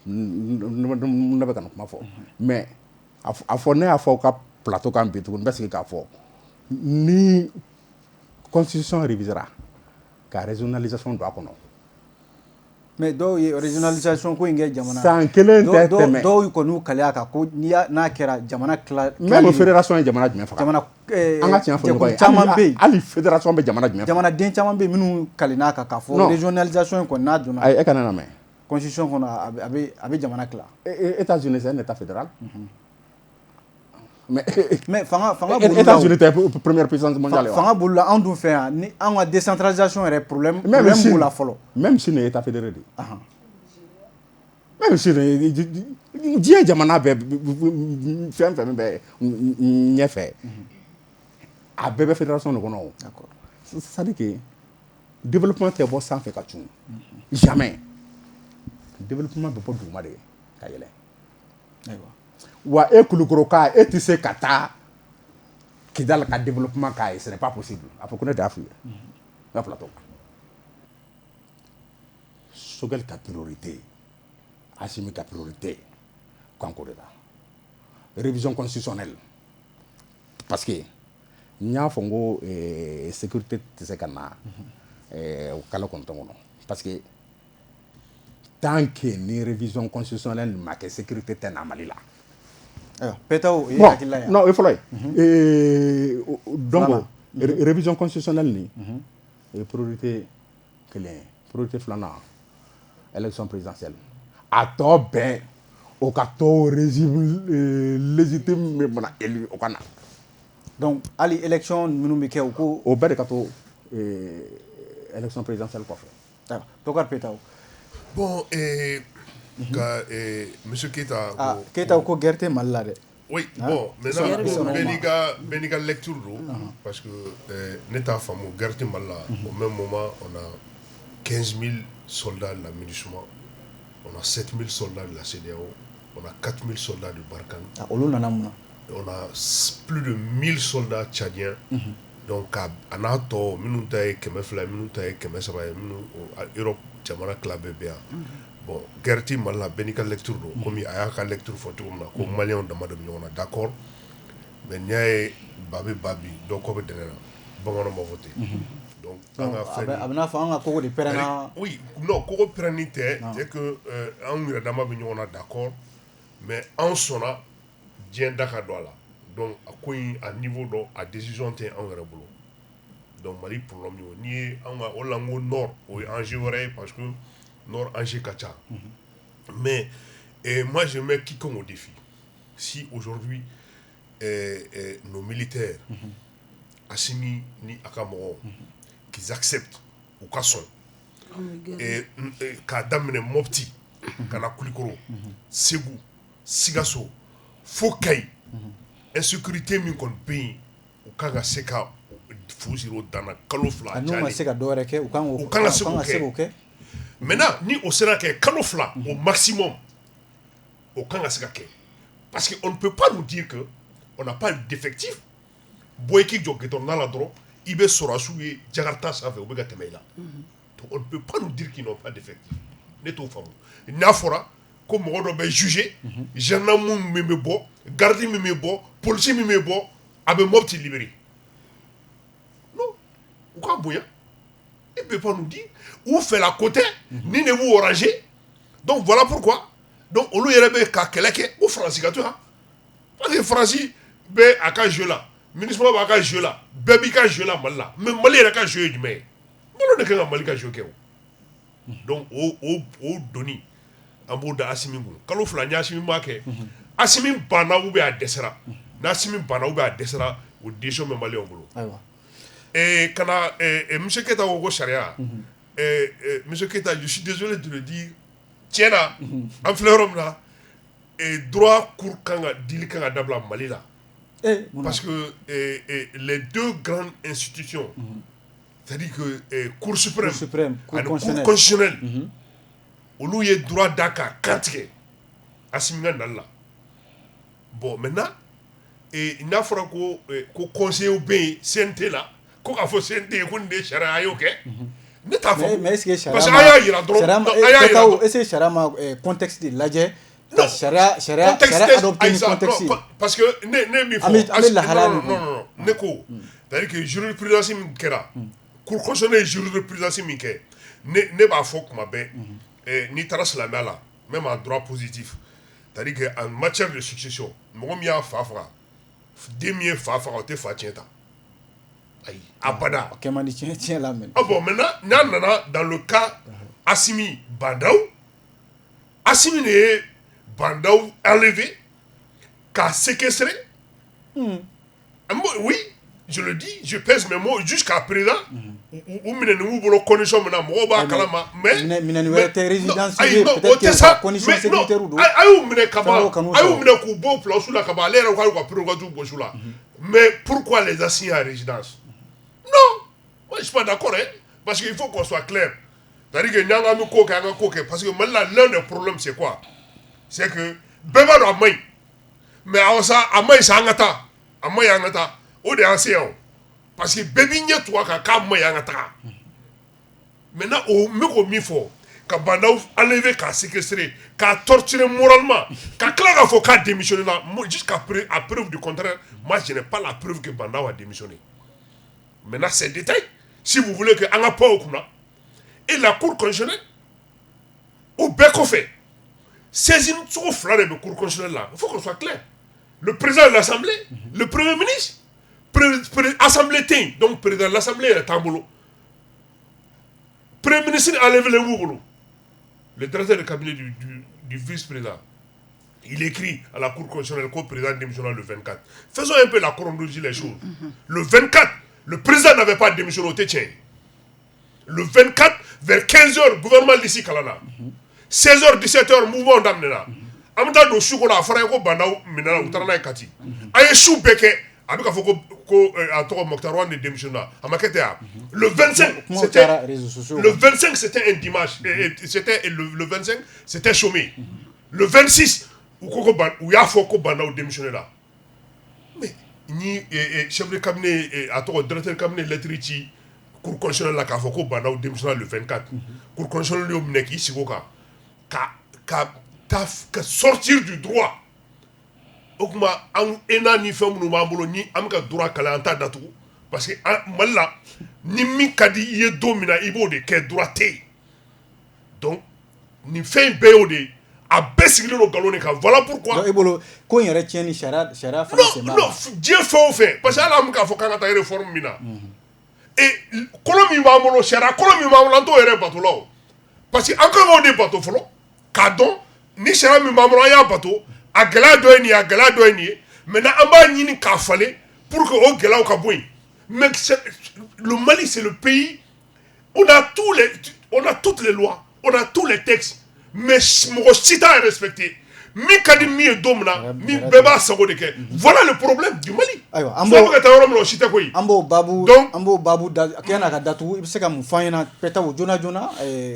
ne bɛ ka na kuma fɔ mais a fɔ ne y'a fɔ ka plateau kan bi tuguni n bɛ segin k'a fɔ ni constitution révisera ka régionalisation don a kɔnɔ mais dɔw ye régionalisation ko in kɛ jamana san kelen tɛ tɛmɛ dɔw kɔni y'u kaleya kan ko n'a kɛra jamana tila même fédération ye jamana jumɛn faga jamana an ka tiɲɛ fɔ ɲɔgɔn ye caman bɛ yen hali fédération bɛ jamana jumɛn faga jamanaden caman bɛ yen minnu kalenna kan k'a fɔ régionalisation in kɔni n'a donna e kana na mɛn constitution kɔnɔ a bɛ jamana tila. États-Unis c'est un état fédéral. mais fanga bolo États-Unis tɛ première puissance mondiale. fanga bolo la anw dun fɛ yan ni an ka décentralisation yɛrɛ problème b'o la fɔlɔ. même Chine ye état fédéré de. même Chine diɲɛ jamana bɛɛ fɛn fɛn min bɛ ɲɛfɛ a bɛɛ bɛ fédération de kɔnɔ. d'accord c'est à dire que développement tɛ bɔ sanfɛ ka cun jamais développement bɛ bɔ duguma de ka yɛlɛ. ayiwa. wa e kulukoroka e tɛ se ka taa Kidal ka développement k'a ye ce n'est pas possible a fɔ ko ne de y'a f'i ye n ka plateau kan. Sogɛli ka priorité Assimi ka priorité kanko de la révision constitutionnelle parce que n y'a fɔ n ko sécurité tɛ se ka na kalo kɔnɔntɔn kɔnɔ parce que tant que ni révision constitutionnelle ma kɛ sécurité tɛ na Mali la. Petaw bon non il faut donc révision constitutionnelle ni priorité kelen priorité filanan élection présidentielle a tɔ bɛɛ o ka tɔ régime légitime min mana élu o ka na. donc hali élection minnu bɛ kɛ o ko. o bɛɛ de ka to élection présidentielle kɔfɛ. Bokar Petaw. bon ka monsieur Keita Keita ko guerre tɛ Mali la dɛ. oui bon maintenant bɛɛ n'i ka lecture don parce que ne t'a faamu guerre tɛ Mali la au même moment on a 15 000 soldats de la MINUSMA, on a 7 000 soldats de la CEDEAO, on a 4 000 soldats de Barkhane, on a plus de 1000 soldats tchadiens. Donc en ato minnu ta ye 200 minnu ta ye 300 minnu Europe jamana tila bɛɛ bɛ yan. Bon guerre tɛ Mali la bɛɛ n'i ka lecture don komi a y'a ka lecture fɔ cogo min na ko maliyɛnw dama de bɛ ɲɔgɔn na d'accord mais n'i y'a ye ba bɛ ba bi dɔ kɔ bɛ dɛnɛ na bamananw b'a fɔ ten. Donc a bɛ n'a fɔ an ka kogo de pɛrɛnna. oui non kogo pɛrɛnni tɛ c'est que anw yɛrɛ dama bɛ ɲɔgɔn na d'accord mais anw sɔnna diɲɛ da ka don a la donc a ko in a niveau dɔ a décision tɛ anw yɛrɛ bolo donc Mali problème ye o n'i ye anw ka o la n ko nord o ye enjeu wɛrɛ ye parce que nord enjeu ka ca mais moi je mets quiconque au défi si aujourd'hui nos militaires Assimi ni a ka mɔgɔw qu'ils acceptent u ka sɔn k'a daminɛ Mopti ka na Kulikoro Segu Sikaso fo Kayi insécurité min kɔni bɛ yen u kan ka se ka fu siri o dan na kalo fila a n'u ma se ka dɔwɛrɛ kɛ u kan ka se k'o kɛ maintenant ni o sera kɛ kalo fila au maximum o kan ka se ka kɛ parce que on ne peut pas nous dire que on n'a pas d'effectif bɔ i k'i jɔ gitɔrɔnda la dɔrɔn i bɛ sɔrɔsiw ye Jakarta sanfɛ u bɛ ka tɛmɛ i la donc on ne peut pas nous dire qu'ils n'ont pas d'effectif ne t'o faamu n'a fɔra ko mɔgɔ dɔ bɛ juger gendarme min bɛ bɔ garde min bɛ bɔ policier min bɛ bɔ a bɛ Mopti libéré non u ka bonya il ne peut pas nous dire ou fait la côté ni ne vous oranger donc voilà pourquoi donc olu yɛrɛ bɛ ka kɛlɛ kɛ o Faransi ka to yan parce que Faransi bɛ a ka jeu la MINUSMA b'a ka jeu la bɛɛ b'i ka jeu la Mali la mais Mali yɛrɛ ka jeu ye jumɛn ye Mali de kan ka Mali ka jeu kɛ o donc o doni an b'o da Assimi kun kalo fila ni Assimi m'a kɛ Assimi banna ou bien a dɛsɛra n'Assimi banna ou bien a dɛsɛra o décision bɛ Maliyɛnw bolo ka na monsieur Keita ko sariya monsieur Keita je suis désolé de le dire tiɲɛ na an filɛ yɔrɔ min na droit court kan ka dili kan ka dabila Mali la parce que les deux grandes institutions c'est-à-dire que Cour suprême et Cour constitutionnelle olu ye droit d'a kan kantigɛ Assimi ka nali la bon maintenant n'a fɔra ko conseiller bɛ yen CNT la ko k'a fɔ CNT ko nin de ye sariya a y'o kɛ ne t'a fɔ mais est-ce que sariya parce que an y'a yira dɔrɔn est-ce que sariya ma contexte de lajɛ ka sariya adopté ni contexte parce que ne min fɔ non ne ko c'est-à-dire que jurisprudence min kɛra Cour constitutionnelle ye jurisprudence min kɛ ne b'a fɔ kuma bɛɛ n'i taara silamɛya la même en droit positif c'est-à-dire que en matière de succession mɔgɔ min y'a fa faga den min ye fa faga o tɛ fa tiɲɛ ta ayi abada kɛ man di tiɲɛ la mɛ bon maintenant n'a nana dans le cas Assimi Bandaw Assimi ye bandaw enlevé, qu'a séquestré. Oui, je le dis, je pèse mes mots jusqu'à présent. Ou minenu bolo condition mena moba kalama mais minenu était résidence peut-être que ça condition sécuritaire ou ayu mine kaba ayu mine ku bo place la kaba lera ko pro ko bo la mais pourquoi les assigner à résidence? Non, moi je suis pas d'accord hein, parce qu'il faut qu'on soit clair. C'est-à-dire que nyanga mi ko ka ko parce que maintenant l'un des problèmes c'est quoi? C'est que beba do amay mais ça amay ça ngata amay ngata o de ancien. Parce que bébé n'y a toi qu'à moi y'angata. Maintenant au mieux mi faut qu'à bandaou enlever qu'à séquestrer qu'à torturer moralement qu'à claquer faut qu'à démissionner là jusqu'à preuve du contraire moi je n'ai pas la preuve que bandaou a démissionné. Maintenant c'est détail si vous voulez que anga pas au kuna et la cour constitutionnelle au bec au fait saisir tout flair de cour constitutionnelle là il faut qu'on soit clair. Le président de l'Assemblée, le premier ministre. Assemblée teint, donc président de l'Assemblée est en boulot. Premier ministre a levé le boulot. Le directeur de cabinet du vice-président, il écrit à la Cour constitutionnelle qu'au président démissionnel le 24. Faisons un peu la chronologie des choses. Le 24, le président n'avait pas démissionné au Tétien. Le 24, vers 15h, gouvernement d'ici Kalana. 16h, 17h, mouvement d'Amnena. Amda do Choukola, Franco Bandao, Minana, Outarana et Kati. Aye Chou Beke. Avec le 25 c'était un dimanche le 25 c'était chômé le 26 où il y a foko banda au démissionner là mais ni chef de cabinet à toi directeur de cabinet l'électricité cour constitutionnelle là qu'a foko banda au démissionner le 24 cour constitutionnelle au mneki sikoka ka sortir du droit. Okuma an ena ni fem nu mambulo ni am ka droit kala anta datu parce que malla ni mi kadi ye domina ibo de ke droit té donc ni fin beyo de a besigli no galone ka voilà pourquoi donc ibolo ko yere tieni shara français non Dieu fait parce que ala am ka fo kan ta réforme mina et kolomi mambulo shara kolomi mambulo to yere batulo parce que encore on de bateau folo kadon ni shara mi mambulo ya bateau a gala doyni maintenant on va ni ka fallait pour que au gala ka boy mais le Mali c'est le pays on a toutes les lois on a tous les textes mais mon cita est respecté mi kadi mi domna mi beba sago de ke voilà le problème du Mali ayo ambo babu da kena ka datu ibse ka mufanya peta wo jona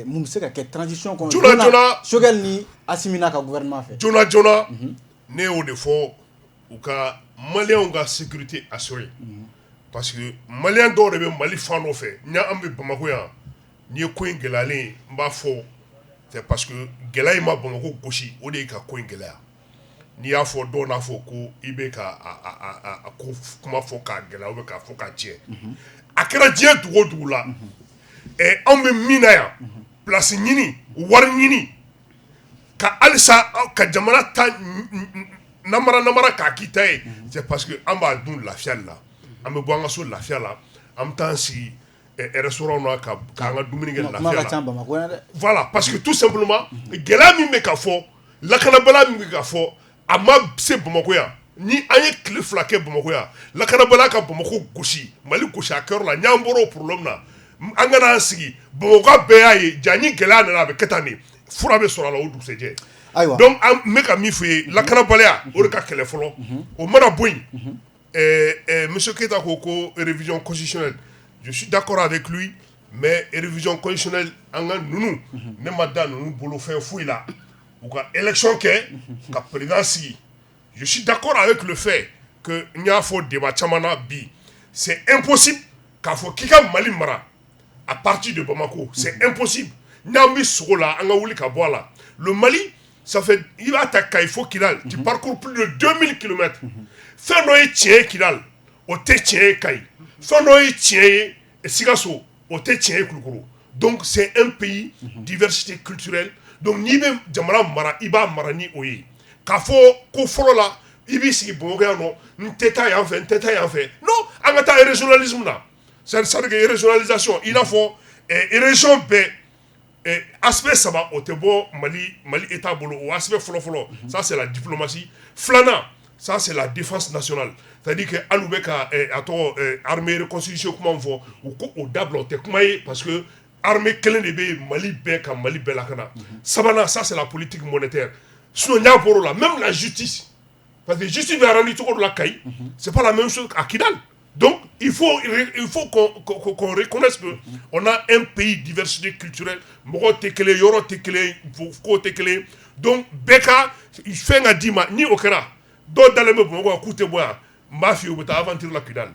mu se ka ke transition ko jona shogel ni asimina ka gouvernement fait jona né au défaut ou ka malien ga sécurité assurée parce que malien do rebe Mali fano fait nya ambe Bamako ya ni ko ngelale mba fo c'est parce que gela ma Bamako goshi o de ka ko ngela ni ya fo do na fo ko ibe ka a ko kuma fo ka gela o ka fo ka tie akira die dugo la et ambe mina ya place nyini war nyini ka alisa ka jamana ta namara ka kitaye c'est parce que amba dun la fiale là ambe boanga so la fiale là am tan si restaurant no ka nga dumini ngel la fiale voilà parce que tout simplement gela mi me ka fo la kana bala mi ka fo ama se Bamako ya ni anye clé flaqué Bamako ya la kana bala ka Bamako goshi Mali goshi a cœur la nyamboro problème na angana sigi Bamako be aye jani gela na be ketani fura be sora la o duse je donc meka mi fouye la kana bala o ka kele folo o mana boy monsieur Keita Koko révision constitutionnelle je suis d'accord avec lui mais révision constitutionnelle anga nunu ne madame nunu bolo fait fouille là ou ka élection ka présidence je suis d'accord avec le fait que il y a faux débat chamana bi c'est impossible qu'a faut kika Mali mara à partir de Bamako c'est impossible n'ambi sola anga wuli ka bola le Mali ça fait il va attaquer il faut qu'il aille tu parcours plus de 2000 km fait no tien qu'il aille au te tien kai fait no tien et sigaso au te tien kulukuru donc c'est un pays diversité culturelle donc ni même jamana mara iba marani oyi ka fo ko folo la ibi si bonga no nteta ya fait non angata régionalisme là ça que régionalisation il a faut région B aspect saba o tɛ bɔ Mali état bolo o aspect fɔlɔ ça c'est la diplomatie filanan ça c'est la défense nationale c'est-à-dire que alu bɛ ka armée reconstitution kuma fɔ u ko o dabila o tɛ kuma ye parce que armée kelen de bɛ Mali bɛɛ ka Mali bɛɛ lakana sabanan ça c'est la politique monétaire sinon n y'a bɔr'o la même la justice parce que justice bɛ rendu cogo dɔ la Kayi c'est pas la même chose à Kidal. Donc, il faut qu'on reconnaisse qu'on a un pays diversité culturelle. Donc, Beka, il fait un dima, ni okera. Donc, dans le même moment, écoutez moi, Mafi, vous avez aventure la Kidal.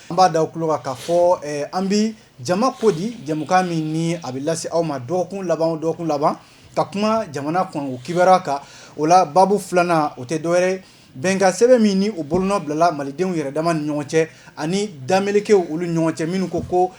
Amba da okuloka kafo ambi jama kodi jamukami ni abilasi auma dokun laban kakuma jamana kwangu kiberaka ola babu flana ote doere benga sebe mini o bolno blala malidenw yɛrɛ dama ni ɲɔgɔn cɛ ani damelikew olu ɲɔgɔn cɛ minnu ko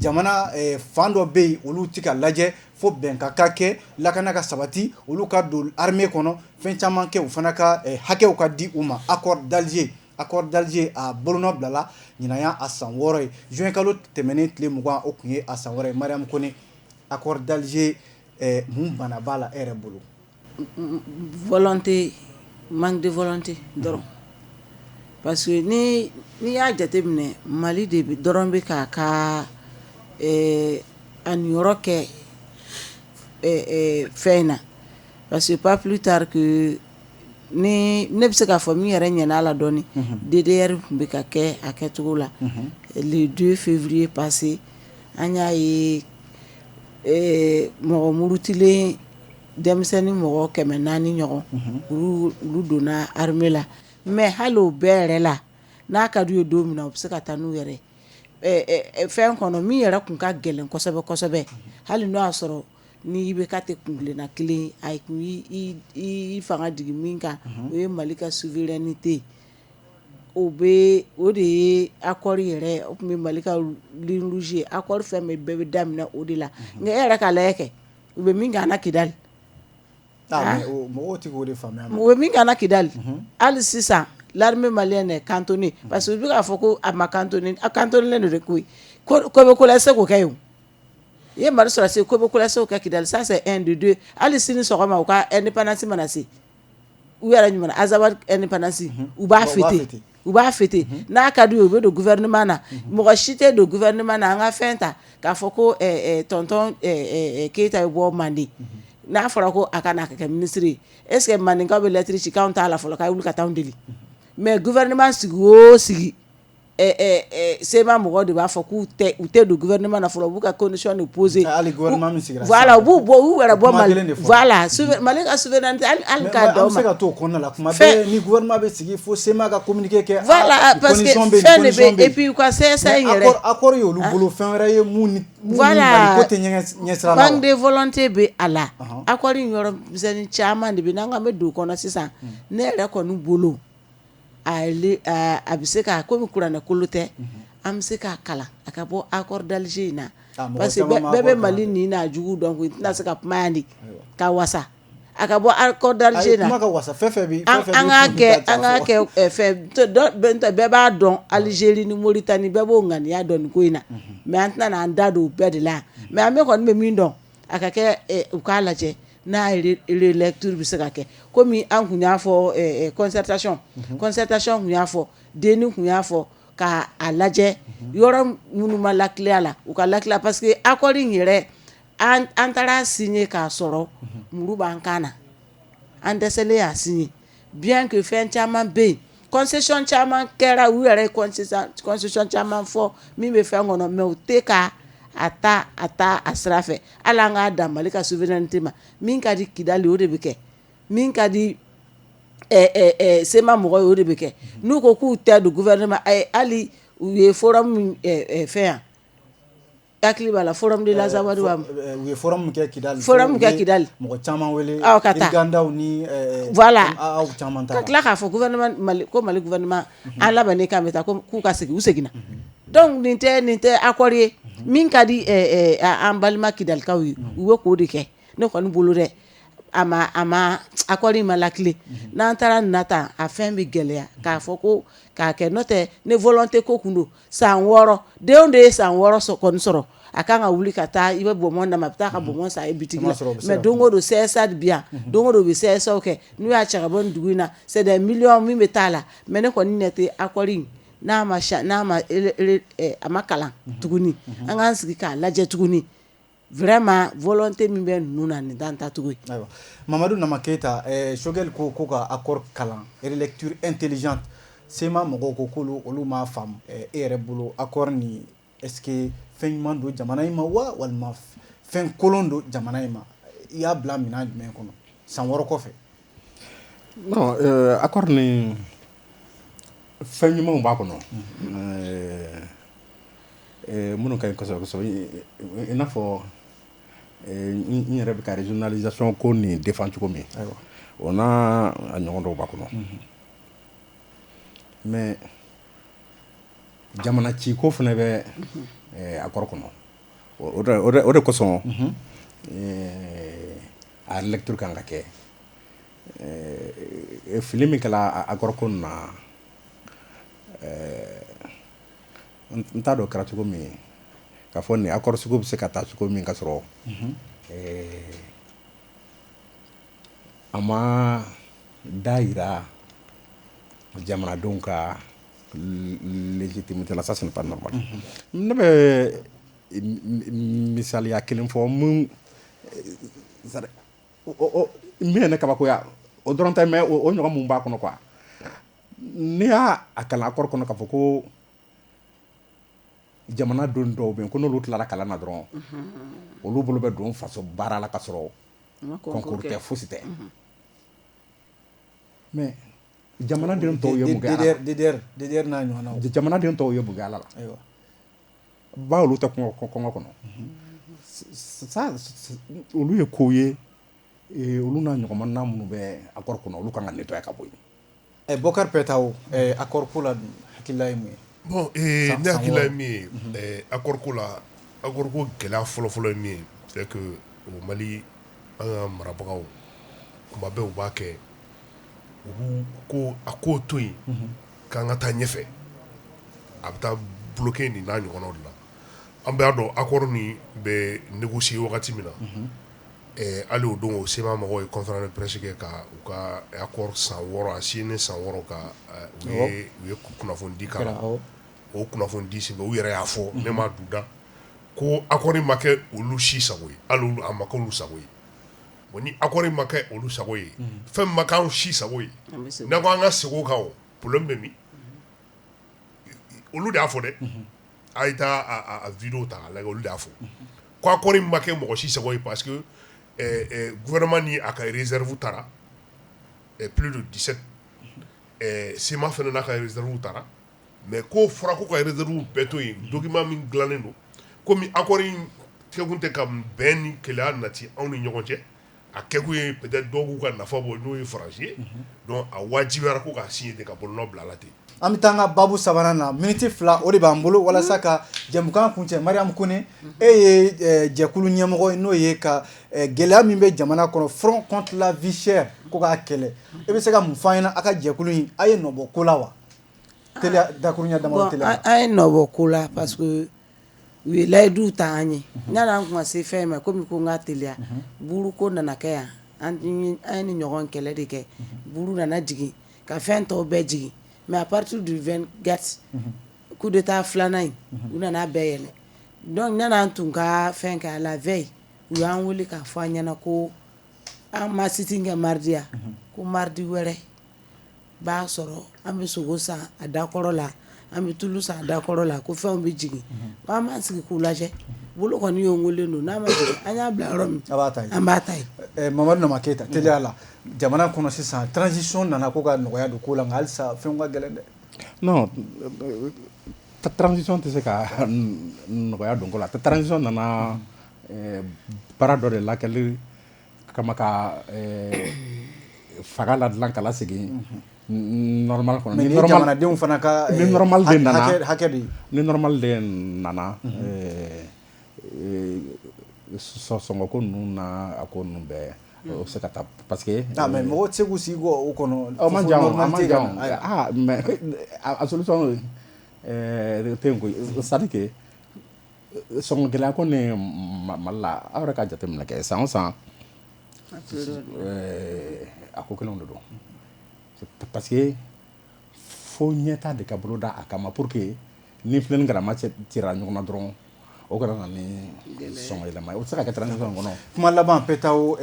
jamana fan dɔ bɛ yen olu ti ka lajɛ fo bɛnka ka kɛ lakana ka sabati olu ka don armée kɔnɔ fɛn caman kɛ u fana ka hakɛw ka di u ma accord d'Alger a bolno blala ɲinaya a san 6 ye juin kalo tɛmɛnen tile 20 o kun ye a san 6 ye Mariam Kone accord d'Alger mun bana b'a la e yɛrɛ bolo volonté manque de volonté dɔrɔn parce que ni y'a jateminɛ Mali de dɔrɔn bɛ k'a ka a niyɔrɔ kɛ fɛn na parce que pas plus tard que ne bɛ se k'a fɔ min yɛrɛ ɲɛna la dɔɔni DDR tun bɛ ka kɛ a kɛcogo la le 2 février passé an y'a ye mɔgɔ murutilen denmisɛnnin mɔgɔ 400 ɲɔgɔn olu donna armée la mais hali o bɛɛ yɛrɛ la n'a ka d'u ye don min na u bɛ se ka taa n'u yɛrɛ fɛn kɔnɔ min yɛrɛ kun ka gɛlɛn kosɛbɛ hali n'o y'a sɔrɔ ni bɛ ka tɛ kungilenna kelen a kun i fanga jigin min kan o ye Mali ka souveraineté o de ye accord yɛrɛ o tun bɛ Mali ka ligne rouge ye accord fɛn bɛɛ bɛ daminɛ o de la nka e yɛrɛ ka lajɛ kɛ u bɛ min kɛ an na Kidali mɔgɔw tɛ k'o de faamuya u bɛ min kɛ an na Kidali hali sisan l'armée malienne est cantonnée parce que u bɛ k'a fɔ ko a ma cantonné a cantonné de koyi ko bɛ ko la se k'o kɛ yen i ye Mali sɔrɔ se ko bɛ ko la se k'o kɛ Kidali ça c'est 1 de 2 hali sini sɔgɔma u ka indépendance mana se u yɛrɛ ɲuman Azawad indépendance u b'a fêter n'a ka d'u ye u bɛ don gouvernement na mɔgɔ si tɛ don gouvernement na an ka fɛn ta k'a fɔ ko tonton Keita ye bɔ Mande n'a fɔra ko a ka na kɛ ministre ye est-ce que Mandekaw bɛ lettre ci k'anw t'a la fɔlɔ k'a wuli ka taa anw deli mais gouvernement sigi o sigi sema mɔgɔw de b'a fɔ k'u tɛ don gouvernement na fɔlɔ u b'u ka condition de poser voilà u b'u yɛrɛ bɔ Mali voilà Mali ka souveraineté hali k'a dɔn ma. an bɛ se ka t'o kɔnɔna la kuma bɛɛ ni gouvernement bɛ sigi fo sema ka communiqué kɛ voilà parce que fɛn de bɛ et puis u ka CSA in yɛrɛ accord ye olu bolo fɛn wɛrɛ ye mun ni voilà Mali ko tɛ ɲɛsira la manque de volonté bɛ a la accord in yɔrɔ misɛnnin caman de bɛ n'an ka bɛ don o kɔnɔ sisan ne yɛrɛ kɔni bolo a bɛ se ka komi kuranɛ kolo tɛ an bɛ se k'a kalan a ka bɔ accord d'Alger in na parce que bɛɛ bɛ Mali nin n'a jugu dɔn ko i tɛna se ka kuma yan de ka wasa a ka bɔ accord d'Alger na an k'a kɛ fɛn bɛɛ b'a dɔn Algérie ni Mauritanie bɛɛ b'o ŋaniya dɔn nin ko in na mais an tɛna n'an da don o bɛɛ de la mais an bɛ kɔni bɛ min dɔn a ka kɛ u k'a lajɛ n'a relecture bɛ se ka kɛ komi an kun y'a fɔ concertation kun y'a fɔ denni kun y'a fɔ k'a lajɛ yɔrɔ minnu ma lakiliya la u ka lakiliya parce que accord in yɛrɛ an taara signer k'a sɔrɔ muru b'an kan na an dɛsɛlen y'a signer bien que fɛn caman bɛ yen concession caman kɛra u yɛrɛ concession caman fɔ min bɛ fɛn kɔnɔ mais u tɛ ka a ta a sira fɛ hali an k'a dan Mali ka souveraineté ma min ka di Kidali o de bɛ kɛ min ka di sema mɔgɔ ye o de bɛ kɛ n'u ko k'u tɛ don gouvernement hali u ye forum min fɛn yan hakili b'a la forum de l'Azawad u ye forum kɛ Kidali mɔgɔ caman wele Irgandaw ni voilà aw caman ta ka tila k'a fɔ gouvernement Mali gouvernement an labɛnnen kan bɛ taa k'u ka segin u seginna donc nin tɛ accord ye min ka di an balima Kidalikaw ye u bɛ k'o de kɛ ne kɔni bolo dɛ a ma accord ma lakile n'an taara nin na tan a fɛn bɛ gɛlɛya k'a fɔ ko k'a kɛ n'o tɛ ne volonté ko kun don san 6 denw de ye san 6 kɔni sɔrɔ a kan ka wuli ka taa i bɛ bɔnbɔn d'a ma a bɛ taa ka bɔnbɔn san a ye bitigi la mais don o don CSA de bi yan don o don u bɛ CSA kɛ n'u y'a cɛ ka bɔ nin dugu in na c'est des millions min bɛ taa la mais ne kɔni ɲɛ tɛ accord in n'a ma kalan tuguni an k'an sigi k'a lajɛ tuguni vraiment volonté min bɛ ninnu na nin t'an ta tugun ye. Ayiwa Mamadu Nama Keyita Choguel ko ka accord kalan relecture intelligente SEMA mɔgɔw ko k'olu olu m'a faamu e yɛrɛ bolo accord ni est-ce que fɛn ɲuman don jamana in ma wa walima fɛn kolon don jamana in ma i y'a bila minɛn jumɛn kɔnɔ san 6 kɔfɛ. Non accord ni fɛn ɲumanw b'a kɔnɔ minnu ka ɲi kosɛbɛ kosɛbɛ i n'a fɔ n yɛrɛ bɛ ka régionalisation ko nin défend cogo min o n'a a ɲɔgɔn dɔw b'a kɔnɔ mais jamana ci ko fana bɛ accord kɔnɔ o de kosɔn a lecture kan ka kɛ fili min kɛla accord ko na n t'a dɔn kɛra cogo min k'a fɔ nin accord sugu bɛ se ka taa cogo min ka sɔrɔ a ma da yira jamanadenw ka légitimité la, ça ce n'est pas normal. Ne bɛ misaliya kelen fɔ mun min ye ne kabakoya o dɔrɔn tɛ mais o ɲɔgɔn mun b'a kɔnɔ quoi n'i y'a kalan accord kɔnɔ k'a fɔ ko jamana don dɔw bɛ yen ko n'olu tilara kalan na dɔrɔn olu bolo bɛ don faso baara la ka sɔrɔ concours tɛ fosi tɛ mais jamanaden tɔw ye mun kɛ ala DDR n'a ɲɔgɔnnaw jamanaden tɔw ye mun kɛ ala la ba olu tɛ kɔngɔ kɔnɔ olu ye kow ye olu n'a ɲɔgɔnna minnu bɛ accord kɔnɔ olu kan ka nettoyer ka bɔ yen. Bokar Pɛtaw accord ko la hakilila ye mun ye. Bon ne hakilila ye min ye accord ko la accord ko gɛlɛya fɔlɔfɔlɔ ye min ye c'est que o Mali an ka marabagaw kuma bɛɛ u b'a kɛ u ko a ko to yen k'an ka taa ɲɛfɛ a bɛ taa bloquer nin n'a ɲɔgɔnnaw de la an bɛɛ y'a dɔn accord nin bɛ négocier wagati min na hali o don o SEMA mɔgɔw ye conférence de presse kɛ ka u ka accord san 6 a signé san 6 ka u ye kunnafoni di k'a la o kunnafoni di sen u yɛrɛ y'a fɔ ne m'a du da ko accord ma kɛ olu si sago ye hali a ma kɛ olu sago ye bon ni accord ma kɛ olu sago ye fɛn ma k'anw si sago ye n'a ko an ka segin o kan o problème bɛ min olu de y'a fɔ dɛ a ye taa a vidéo ta k'a lajɛ olu de y'a fɔ ko accord ma kɛ mɔgɔ si sago ye parce que gouvernement ni a ka réserve taara plus de 17 SEMA fana n'a ka réserve taara mais ko fɔra ko ka réserve bɛɛ to yen document min dilannen don komi accord in kɛkun tɛ ka bɛn ni keleya nati anw ni ɲɔgɔn cɛ a kɛkun ye peut-être dɔw k'u ka nafa bɔ n'o ye faransi ye donc a wajibiyara ko k'a signé ten ka bolonɔ bila a la ten. An bɛ taa an ka babu sabanan na miniti 2 o de b'an bolo walasa ka jɛmukan kuncɛ Mariam Kone e ye jɛkulu ɲɛmɔgɔ ye n'o ye ka gɛlɛya min bɛ jamana kɔnɔ front contre la vie chère ko k'a kɛlɛ e bɛ se ka mun fɔ an ɲɛna a ka jɛkulu in a ye nɔbɔ ko la wa teliya dakuruɲa damadɔ teliya a ye nɔbɔ ko la parce que u ye layidu ta an ye n'an kun ka se fɛn ma komi ko n ka teliya buru ko nana kɛ yan an ye ni ɲɔgɔn kɛlɛ de kɛ buru nana jigin ka fɛn tɔw bɛɛ jigin mais à partir du 24 coup d'état filanan in u nana bɛɛ yɛlɛ donc n'an tun ka fɛn kɛ à la veille u y'an wele k'a fɔ an ɲɛna ko an ma sitting kɛ mardi ya ko mardi wɛrɛ b'a sɔrɔ an bɛ sogo san a dakɔrɔ la an bɛ tulu san a dakɔrɔ la ko fɛnw bɛ jigin an b'an sigi k'u lajɛ bolo kɔni y'o wele don n'a ma jigin an y'a bila yɔrɔ min an b'a ta yen. Mamadu Nama Keyita teliya la jamana kɔnɔ sisan transition nana ko ka nɔgɔya don ko la nka halisa fɛnw ka gɛlɛn dɛ. Non transition tɛ se ka nɔgɔya don ko la transition nana baara dɔ de lakɛli kama ka faga la dilan kala segin normal kɔnɔ ni jamanadenw fana ka ni normal de nana hakɛ de ni normal de nana sɔngɔ ko ninnu na a ko ninnu bɛɛ o bɛ se ka taa parce que mais mɔgɔ tɛ se k'u sigi o kɔnɔ a man jan mais a solution tɛ yen koyi c'est à dire que sɔngɔ gɛlɛya ko ni Mali la aw yɛrɛ ka jateminɛ kɛ san o san a ko kelenw de don parce que fo ɲɛta de ka bolo da a kama pour que ni filɛli garama cira ɲɔgɔn na dɔrɔn o kana na ni sɔngɔ yɛlɛma ye o tɛ se ka kɛ transition kɔnɔ. kuma laban Petaw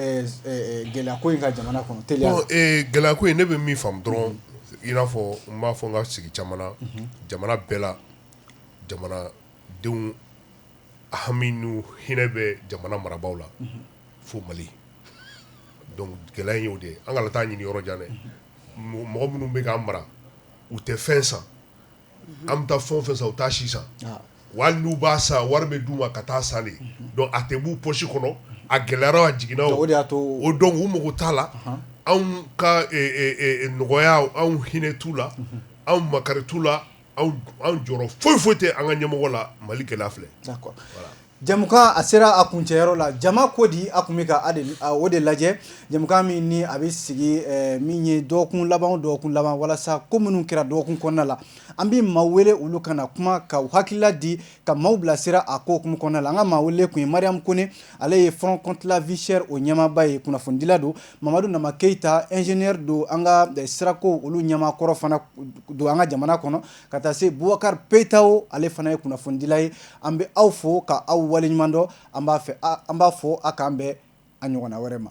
gɛlɛya ko in ka jamana kɔnɔ teliya. bon gɛlɛya ko in ne bɛ min faamu dɔrɔn i n'a fɔ n b'a fɔ n ka sigi caman na jamana bɛɛ la jamanadenw hami n'u hinɛ bɛ jamana marabaaw la fo Mali donc gɛlɛya in y'o de ye an kana taa ɲini yɔrɔ jan dɛ mɔgɔ minnu bɛ k'an mara u tɛ fɛn san an bɛ taa fɛn o fɛn san u t'a si san wa hali n'u b'a san wari bɛ d'u ma ka taa san de donc a tɛ b'u poche kɔnɔ a gɛlɛyara a jiginna o de y'a to o donc u mago t'a la anw ka nɔgɔya anw hinɛ t'u la anw makari t'u la anw jɔrɔ foyi foyi tɛ an ka ɲɛmɔgɔ la Mali gɛlɛya filɛ. D'accord. Jamukan a sera a kuncɛyɔrɔ la jama ko di a kun bɛ ka o de lajɛ jamukan min ni a bɛ sigi min ye dɔgɔkun laban walasa ko minnu kɛra dɔgɔkun kɔnɔna la an bɛ maa wele olu kana kuma ka hakilila di ka maaw bilasira a ko hukumu kɔnɔna la an ka maa wele kun ye Mariam Kone ale ye Front contre la vie chère o ɲɛmaaba ye kunnafonidila don Mamadu Nama Keyita ingénieur don an ka sirako olu ɲɛmakɔrɔ fana don an ka jamana kɔnɔ ka taa se Boubacar Petaw ale fana ye kunnafonidila ye an bɛ aw fo ka aw waleɲuman dɔn an b'a fɔ a k'an bɛn a ɲɔgɔnna wɛrɛ ma.